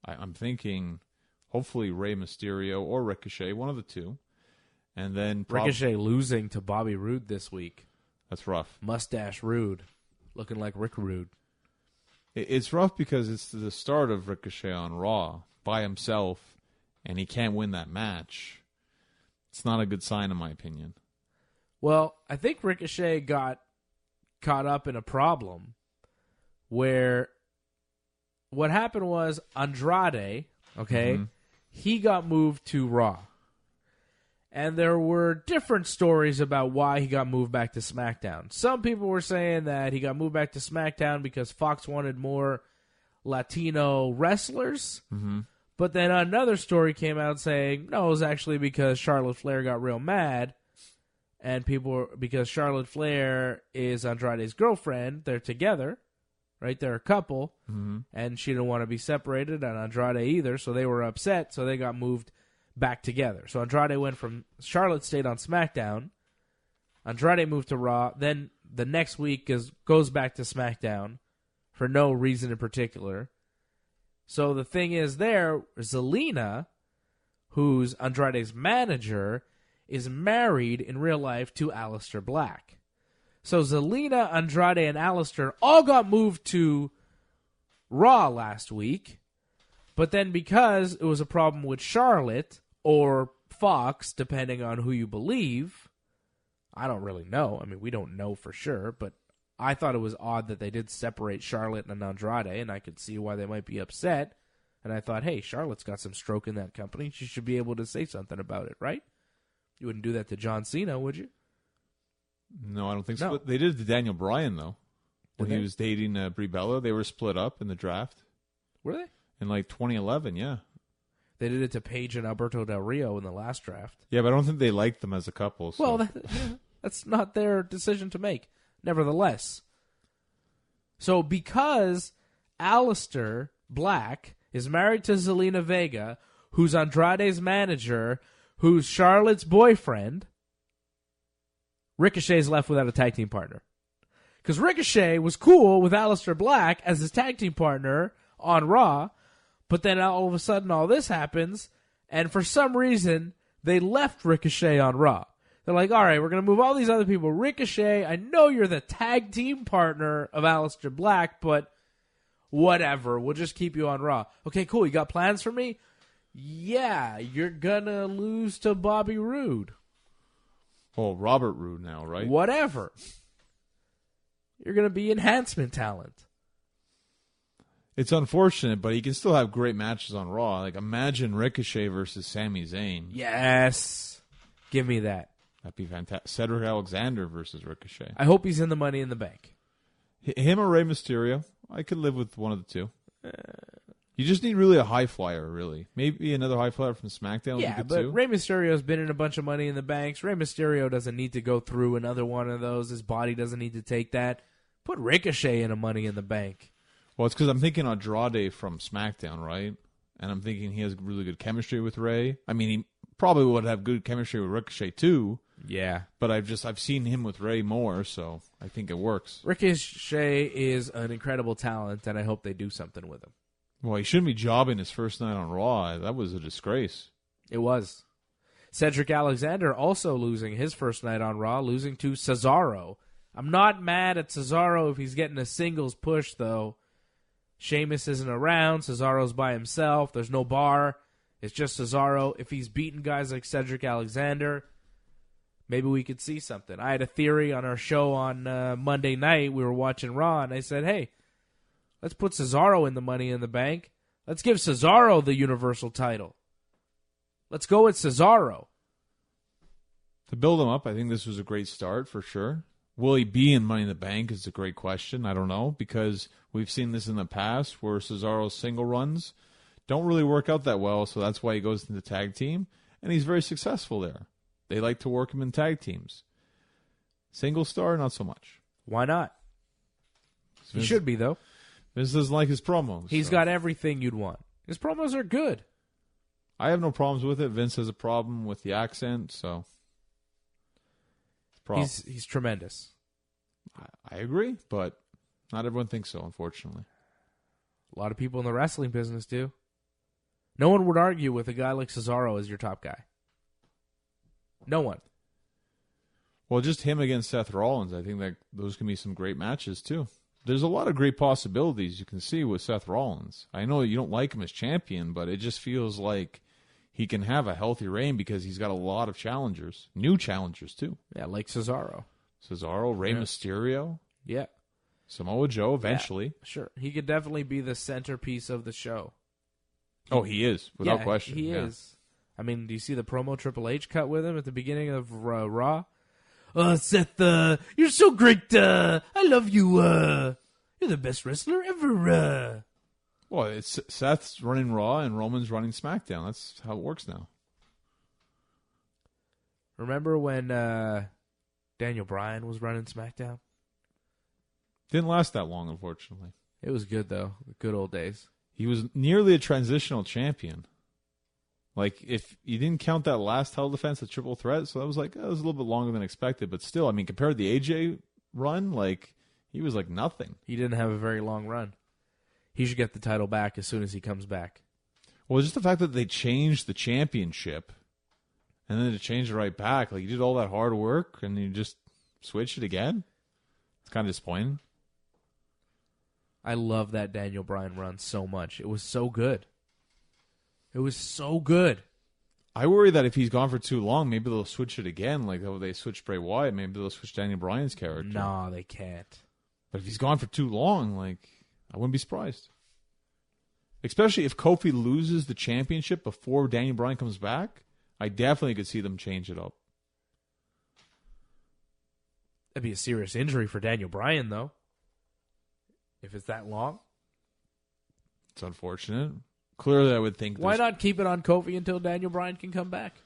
I'm thinking hopefully Rey Mysterio or Ricochet, one of the two. And then Ricochet losing to Bobby Roode this week. That's rough. Mustache Rude. Looking like Rick Rude. It's rough because it's the start of Ricochet on Raw by himself, and he can't win that match. It's not a good sign, in my opinion. Well, I think Ricochet got caught up in a problem where what happened was Andrade, he got moved to Raw. And there were different stories about why he got moved back to SmackDown. Some people were saying that he got moved back to SmackDown because Fox wanted more Latino wrestlers. Mm-hmm. But then another story came out saying, no, it was actually because Charlotte Flair got real mad. And because Charlotte Flair is Andrade's girlfriend, they're together, right? They're a couple. Mm-hmm. And she didn't want to be separated, and Andrade either. So they were upset, so they got moved back together. So Andrade went from Charlotte stayed on SmackDown. Andrade moved to Raw. Then the next week goes back to SmackDown for no reason in particular. So the thing is there, Zelina, who's Andrade's manager, is married in real life to Aleister Black. So Zelina, Andrade, and Aleister all got moved to Raw last week. But then because it was a problem with Charlotte or Fox, depending on who you believe, I don't really know. I mean, we don't know for sure, but I thought it was odd that they did separate Charlotte and Andrade, and I could see why they might be upset. And I thought, hey, Charlotte's got some stroke in that company. She should be able to say something about it, right? You wouldn't do that to John Cena, would you? No, I don't think so. No. They did it to Daniel Bryan, though. When Did he they? was dating Brie Bella, they were split up in the draft. Were they? In like 2011, yeah. They did it to Paige and Alberto Del Rio in the last draft. Yeah, but I don't think they liked them as a couple. So. Well, that's not their decision to make. Nevertheless. So because Aleister Black is married to Zelina Vega, who's Andrade's manager, who's Charlotte's boyfriend, Ricochet's left without a tag team partner. Because Ricochet was cool with Aleister Black as his tag team partner on Raw, but then all of a sudden all this happens, and for some reason, they left Ricochet on Raw. They're like, all right, we're going to move all these other people. Ricochet, I know you're the tag team partner of Aleister Black, but whatever, we'll just keep you on Raw. Okay, cool, you got plans for me? Yeah, you're going to lose to Bobby Roode. Oh, Robert Roode now, right? Whatever. You're going to be enhancement talent. It's unfortunate, but he can still have great matches on Raw. Like, imagine Ricochet versus Sami Zayn. Yes. Give me that. That'd be fantastic. Cedric Alexander versus Ricochet. I hope he's in the Money in the Bank. Him or Rey Mysterio. I could live with one of the two. You just need really a high flyer, really. Maybe another high flyer from SmackDown. Yeah, but Rey Mysterio's been in a bunch of Money in the Banks. Rey Mysterio doesn't need to go through another one of those. His body doesn't need to take that. Put Ricochet in a Money in the Bank. Well, it's because I'm thinking Andrade from SmackDown, right? And I'm thinking he has really good chemistry with Rey. I mean, he probably would have good chemistry with Ricochet too. Yeah. But I've seen him with Rey more, so I think it works. Ricochet is an incredible talent, and I hope they do something with him. Well, he shouldn't be jobbing his first night on Raw. That was a disgrace. It was. Cedric Alexander also losing his first night on Raw, losing to Cesaro. I'm not mad at Cesaro if he's getting a singles push, though. Sheamus isn't around. Cesaro's by himself. There's no bar. It's just Cesaro. If he's beating guys like Cedric Alexander, maybe we could see something. I had a theory on our show on Monday night. We were watching Raw, and I said, hey, let's put Cesaro in the Money in the Bank. Let's give Cesaro the Universal title. Let's go with Cesaro. To build him up, I think this was a great start for sure. Will he be in Money in the Bank is a great question. I don't know, because we've seen this in the past where Cesaro's single runs don't really work out that well, so that's why he goes into the tag team, and he's very successful there. They like to work him in tag teams. Single star, not so much. Why not? He should be, though. Vince doesn't like his promos. He's got everything you'd want. His promos are good. I have no problems with it. Vince has a problem with the accent, so... He's tremendous. I agree, but not everyone thinks so, unfortunately. A lot of people in the wrestling business do. No one would argue with a guy like Cesaro as your top guy. No one. Well, just him against Seth Rollins, I think that those can be some great matches, too. There's a lot of great possibilities you can see with Seth Rollins. I know you don't like him as champion, but it just feels like he can have a healthy reign because he's got a lot of challengers. New challengers, too. Yeah, like Cesaro. Rey Mysterio. Yeah. Samoa Joe, eventually. Yeah, sure. He could definitely be the centerpiece of the show. Oh, he is, without question. He is. I mean, do you see the promo Triple H cut with him at the beginning of Raw? Seth, you're so great. I love you. You're the best wrestler ever. Well, it's Seth's running Raw and Roman's running SmackDown. That's how it works now. Remember when Daniel Bryan was running SmackDown? Didn't last that long, unfortunately. It was good, though. The good old days. He was nearly a transitional champion. Like, if you didn't count that last title defense, the triple threat, so that was like, that was a little bit longer than expected. But still, I mean, compared to the AJ run, like, he was like nothing. He didn't have a very long run. He should get the title back as soon as he comes back. Well, just the fact that they changed the championship and then to change it right back. Like, you did all that hard work and you just switched it again. It's kind of disappointing. I love that Daniel Bryan run so much. It was so good. It was so good. I worry that if he's gone for too long, maybe they'll switch it again. Like how they switched Bray Wyatt, maybe they'll switch Daniel Bryan's character. No, they can't. But if he's gone for too long, like, I wouldn't be surprised. Especially if Kofi loses the championship before Daniel Bryan comes back, I definitely could see them change it up. That'd be a serious injury for Daniel Bryan, though. If it's that long. It's unfortunate. Clearly, I would think... Why not keep it on Kofi until Daniel Bryan can come back?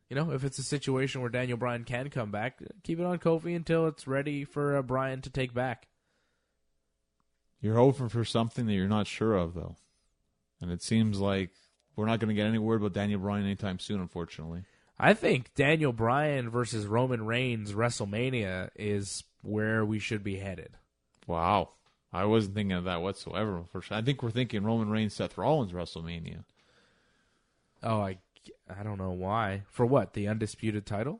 You know, if it's a situation where Daniel Bryan can come back, keep it on Kofi until it's ready for Bryan to take back. You're hoping for something that you're not sure of, though. And it seems like we're not going to get any word about Daniel Bryan anytime soon, unfortunately. I think Daniel Bryan versus Roman Reigns WrestleMania is where we should be headed. Wow. I wasn't thinking of that whatsoever. I think we're thinking Roman Reigns, Seth Rollins WrestleMania. Oh, I don't know why. For what? The undisputed title?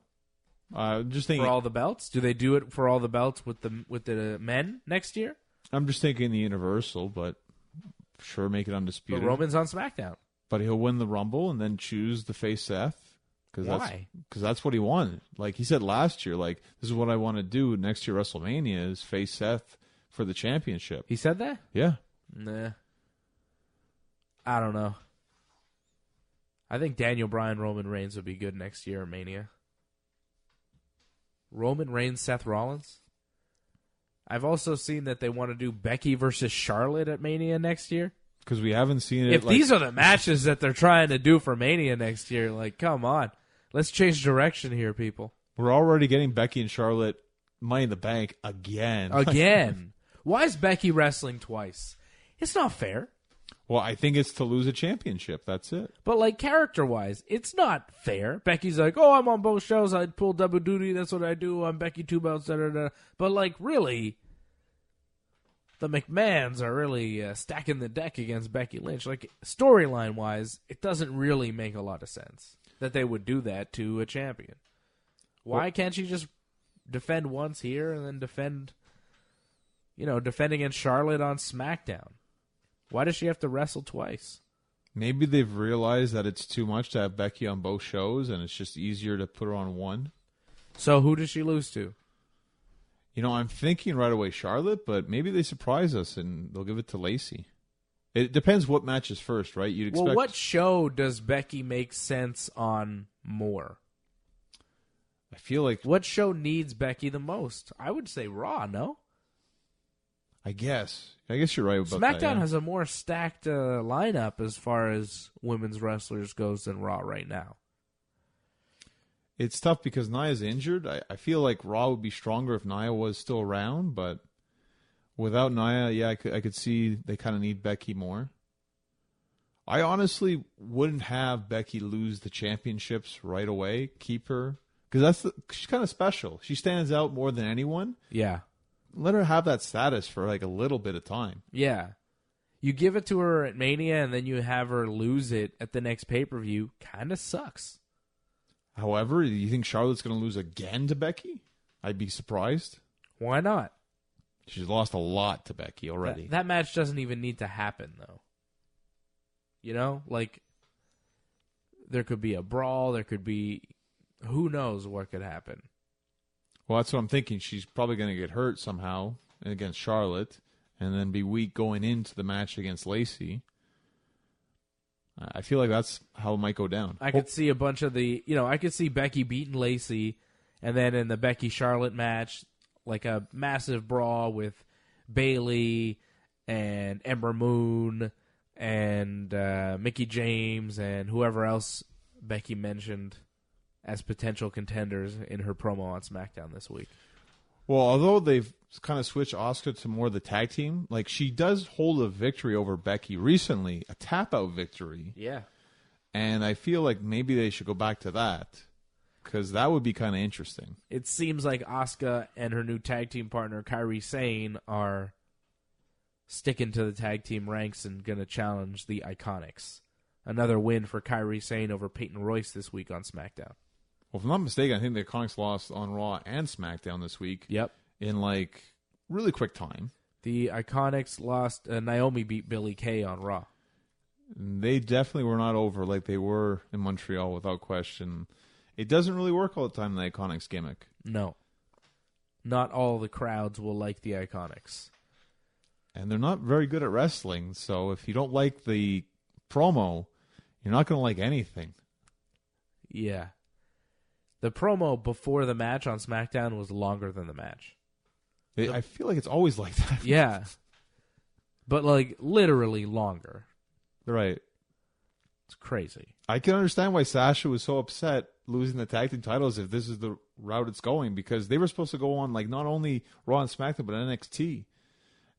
Just thinking for all the belts. Do they do it for all the belts with the men next year? I'm just thinking the Universal, but sure, make it undisputed. But Roman's on SmackDown. But he'll win the Rumble and then choose to face Seth. Why? Because that's what he wanted. Like he said last year, like this is what I want to do next year. WrestleMania is face Seth for the championship. He said that? Yeah. Nah. I don't know. I think Daniel Bryan, Roman Reigns would be good next year at Mania. Roman Reigns, Seth Rollins? I've also seen that they want to do Becky versus Charlotte at Mania next year. Because we haven't seen it. If these are the matches that they're trying to do for Mania next year, like, come on. Let's change direction here, people. We're already getting Becky and Charlotte Money in the Bank again. Again. Why is Becky wrestling twice? It's not fair. Well, I think it's to lose a championship. That's it. But, like, character-wise, it's not fair. Becky's like, oh, I'm on both shows. I pull double duty. That's what I do. I'm Becky Two Belts. Da-da-da. But, like, really, the McMahons are really stacking the deck against Becky Lynch. Like, storyline-wise, it doesn't really make a lot of sense that they would do that to a champion. Why can't she just defend once here and then defend against Charlotte on SmackDown? Why does she have to wrestle twice? Maybe they've realized that it's too much to have Becky on both shows, and it's just easier to put her on one. So who does she lose to? I'm thinking right away Charlotte, but maybe they surprise us and they'll give it to Lacey. It depends what match is first, right? You'd expect. Well, what show does Becky make sense on more? I feel like what show needs Becky the most? I would say Raw, no? I guess you're right about that. SmackDown has a more stacked lineup as far as women's wrestlers goes than Raw right now. It's tough because Nia's injured. I feel like Raw would be stronger if Nia was still around, but without Nia, I could see they kind of need Becky more. I honestly wouldn't have Becky lose the championships right away. Keep her because she's kind of special. She stands out more than anyone. Yeah. Let her have that status for like a little bit of time. Yeah. You give it to her at Mania and then you have her lose it at the next pay-per-view. Kind of sucks. However, do you think Charlotte's going to lose again to Becky? I'd be surprised. Why not? She's lost a lot to Becky already. That match doesn't even need to happen, though. Like, there could be a brawl. There could be... Who knows what could happen. Well, that's what I'm thinking. She's probably going to get hurt somehow against Charlotte and then be weak going into the match against Lacey. I feel like that's how it might go down. I could see a bunch of I could see Becky beating Lacey, and then in the Becky-Charlotte match, like a massive brawl with Bayley and Ember Moon and Mickie James and whoever else Becky mentioned as potential contenders in her promo on SmackDown this week. Well, although they've kind of switched Asuka to more the tag team, like she does hold a victory over Becky recently, a tap-out victory. Yeah. And I feel like maybe they should go back to that because that would be kind of interesting. It seems like Asuka and her new tag team partner, Kairi Sane, are sticking to the tag team ranks and going to challenge the Iconics. Another win for Kairi Sane over Peyton Royce this week on SmackDown. Well, if I'm not mistaken, I think the Iconics lost on Raw and SmackDown this week. Yep. In like really quick time. The Iconics lost. Naomi beat Billie Kay on Raw. They definitely were not over like they were in Montreal without question. It doesn't really work all the time, the Iconics gimmick. No. Not all the crowds will like the Iconics. And they're not very good at wrestling, so if you don't like the promo, you're not going to like anything. Yeah. The promo before the match on SmackDown was longer than the match. I feel like it's always like that. Yeah. But, like, literally longer. Right. It's crazy. I can understand why Sasha was so upset losing the tag team titles if this is the route it's going, because they were supposed to go on, like, not only Raw and SmackDown, but NXT.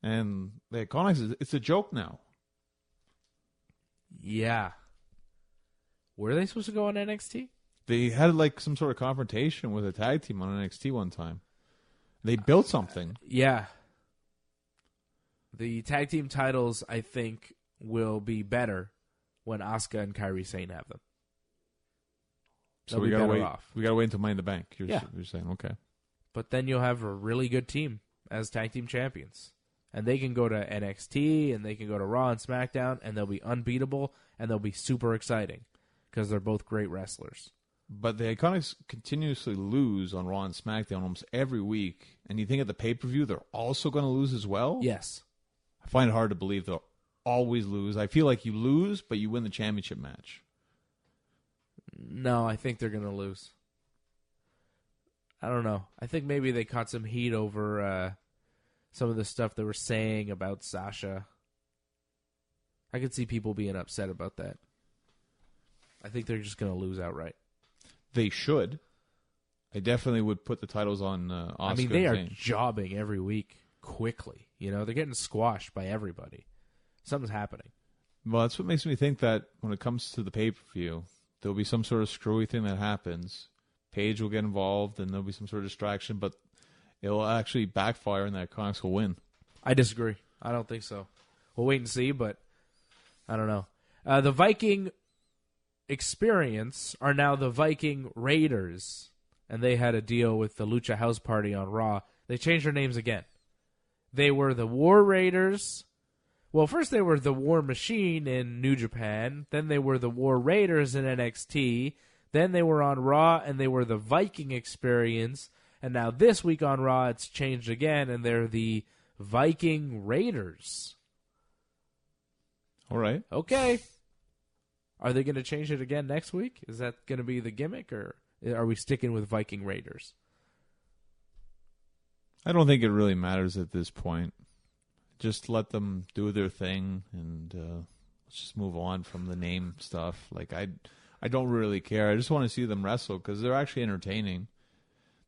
And the Iconics, it's a joke now. Yeah. Were they supposed to go on NXT? They had like some sort of confrontation with a tag team on NXT one time. They built something. Yeah. The tag team titles, I think, will be better when Asuka and Kairi Sane have them. So we gotta wait. We gotta wait until Money in the Bank. You're saying okay. But then you'll have a really good team as tag team champions, and they can go to NXT and they can go to Raw and SmackDown, and they'll be unbeatable and they'll be super exciting because they're both great wrestlers. But the Iconics continuously lose on Raw and SmackDown almost every week. And you think at the pay-per-view they're also going to lose as well? Yes. I find it hard to believe they'll always lose. I feel like you lose, but you win the championship match. No, I think they're going to lose. I don't know. I think maybe they caught some heat over some of the stuff they were saying about Sasha. I could see people being upset about that. I think they're just going to lose outright. They should. I definitely would put the titles on Asuka. I mean, they are jobbing every week quickly. They're getting squashed by everybody. Something's happening. Well, that's what makes me think that when it comes to the pay-per-view, there'll be some sort of screwy thing that happens. Paige will get involved, and there'll be some sort of distraction, but it'll actually backfire, and the Iconics will win. I disagree. I don't think so. We'll wait and see, but I don't know. The Viking Experience are now the Viking Raiders, and they had a deal with the Lucha House Party on Raw. They changed their names again. They were the War Raiders. Well, first they were the War Machine in New Japan. Then they were the War Raiders in NXT. Then they were on Raw, and they were the Viking Experience. And now this week on Raw, it's changed again, and they're the Viking Raiders. All right. Okay. Are they going to change it again next week? Is that going to be the gimmick, or are we sticking with Viking Raiders? I don't think it really matters at this point. Just let them do their thing, and let's just move on from the name stuff. Like, I don't really care. I just want to see them wrestle because they're actually entertaining.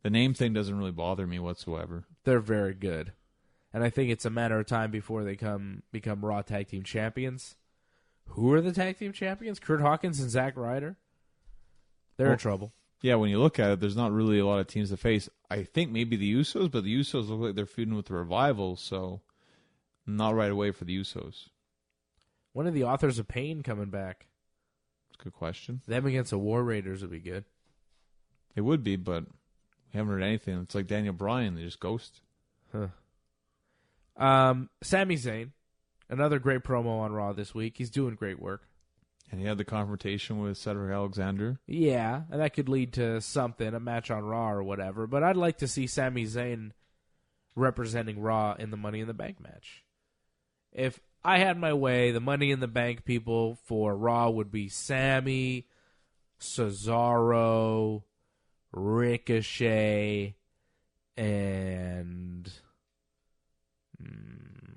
The name thing doesn't really bother me whatsoever. They're very good. And I think it's a matter of time before they become Raw Tag Team Champions. Who are the Tag Team Champions? Kurt Hawkins and Zack Ryder? They're in trouble. Yeah, when you look at it, there's not really a lot of teams to face. I think maybe the Usos, but the Usos look like they're feuding with the Revival, so not right away for the Usos. When are the Authors of Pain coming back? That's a good question. Them against the War Raiders would be good. It would be, but we haven't heard anything. It's like Daniel Bryan. They just ghost. Huh. Sami Zayn, another great promo on Raw this week. He's doing great work. And he had the confrontation with Cedric Alexander. Yeah, and that could lead to something, a match on Raw or whatever. But I'd like to see Sami Zayn representing Raw in the Money in the Bank match. If I had my way, the Money in the Bank people for Raw would be Sami, Cesaro, Ricochet, and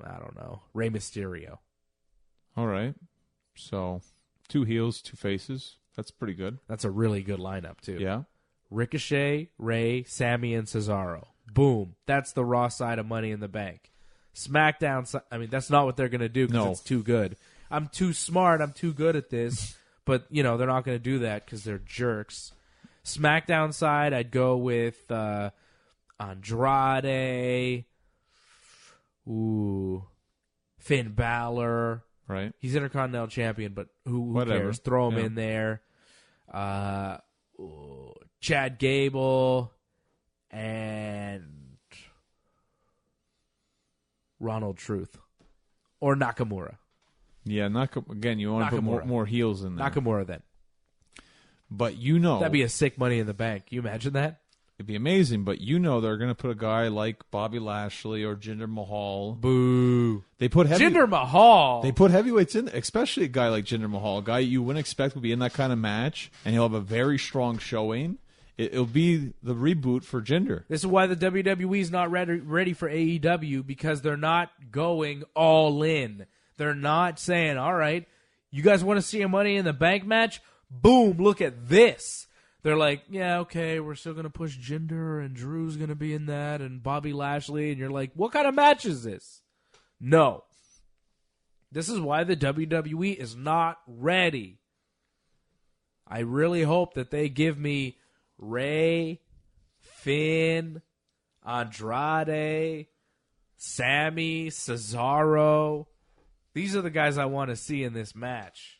I don't know, Rey Mysterio. All right. So 2 heels, 2 faces. That's pretty good. That's a really good lineup, too. Yeah. Ricochet, Rey, Sami, and Cesaro. Boom. That's the Raw side of Money in the Bank. SmackDown, I mean, that's not what they're going to do because it's too good. I'm too smart. I'm too good at this. But, they're not going to do that because they're jerks. SmackDown side, I'd go with Andrade. Ooh. Finn Balor. Right. He's Intercontinental Champion, but who cares? Throw him in there. Chad Gable and Ronald Truth. Or Nakamura. Yeah, again, you want to put more heels in there. Nakamura then. But that'd be a sick Money in the Bank. Can you imagine that? It'd be amazing, but they're going to put a guy like Bobby Lashley or Jinder Mahal. Boo. They put Jinder Mahal. They put heavyweights in, especially a guy like Jinder Mahal, a guy you wouldn't expect would be in that kind of match, and he'll have a very strong showing. It'll be the reboot for Jinder. This is why the WWE is not ready for AEW, because they're not going all in. They're not saying, all right, you guys want to see a Money in the Bank match? Boom, look at this. They're like, yeah, okay, we're still going to push Jinder, and Drew's going to be in that, and Bobby Lashley, and you're like, what kind of match is this? No. This is why the WWE is not ready. I really hope that they give me Rey, Finn, Andrade, Sami, Cesaro. These are the guys I want to see in this match.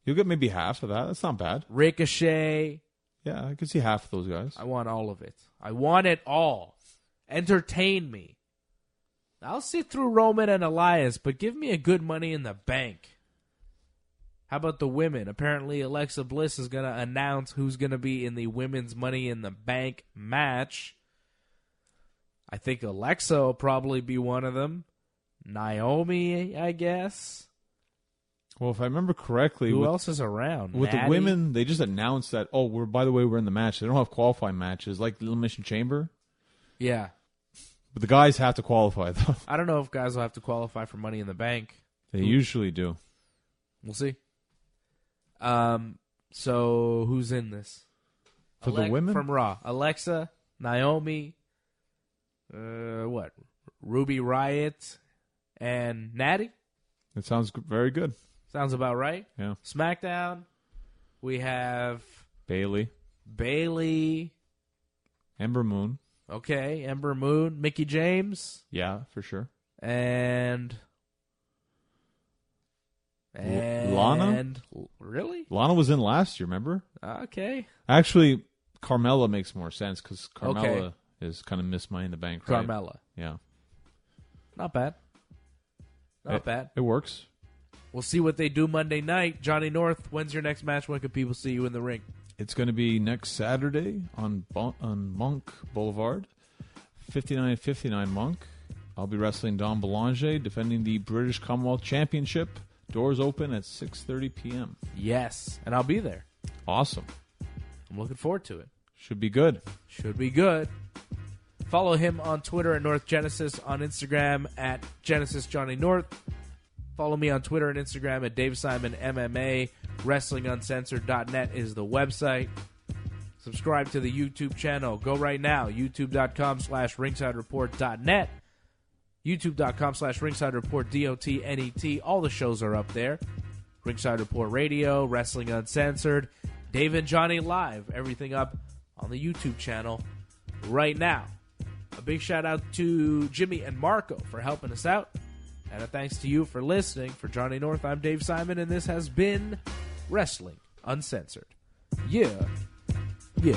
You'll get maybe half of that. That's not bad. Ricochet. Yeah, I could see half of those guys. I want all of it. I want it all. Entertain me. I'll sit through Roman and Elias, but give me a good Money in the Bank. How about the women? Apparently Alexa Bliss is going to announce who's going to be in the women's Money in the Bank match. I think Alexa will probably be one of them. Naomi, I guess. Well, if I remember correctly... Who else is around? With Natty? the women, they just announced that, by the way, we're in the match. They don't have qualifying matches, like the Elimination Chamber. Yeah. But the guys have to qualify, though. I don't know if guys will have to qualify for Money in the Bank. They usually do. We'll see. So who's in this? For the women? From Raw. Alexa, Naomi, Ruby Riott, and Natty? It sounds very good. Sounds about right. Yeah. SmackDown, we have Bailey. Ember Moon. Okay, Ember Moon, Mickie James. Yeah, for sure. And Lana? Really? Lana was in last year, remember? Okay. Actually, Carmella makes more sense because Carmella Okay. is kind of Miss Money in the Bank, right? Carmella. Yeah. Not bad. Not bad. It works. We'll see what they do Monday night. Johnny North, when's your next match? When can people see you in the ring? It's going to be next Saturday on Monk Boulevard, 5959 Monk. I'll be wrestling Don Belanger, defending the British Commonwealth Championship. Doors open at 6:30 p.m. Yes, and I'll be there. Awesome. I'm looking forward to it. Should be good. Should be good. Follow him on Twitter at North Genesis, on Instagram at Genesis Johnny North. Follow me on Twitter and Instagram at Dave Simon MMA. WrestlingUncensored.net is the website. Subscribe to the YouTube channel. Go right now. YouTube.com/RingsideReport.net. YouTube.com/RingsideReport, DOTNET. All the shows are up there. Ringside Report Radio, Wrestling Uncensored, Dave and Johnny Live. Everything up on the YouTube channel right now. A big shout out to Jimmy and Marco for helping us out. And a thanks to you for listening. For Johnny North, I'm Dave Simon, and this has been Wrestling Uncensored. Yeah. Yeah.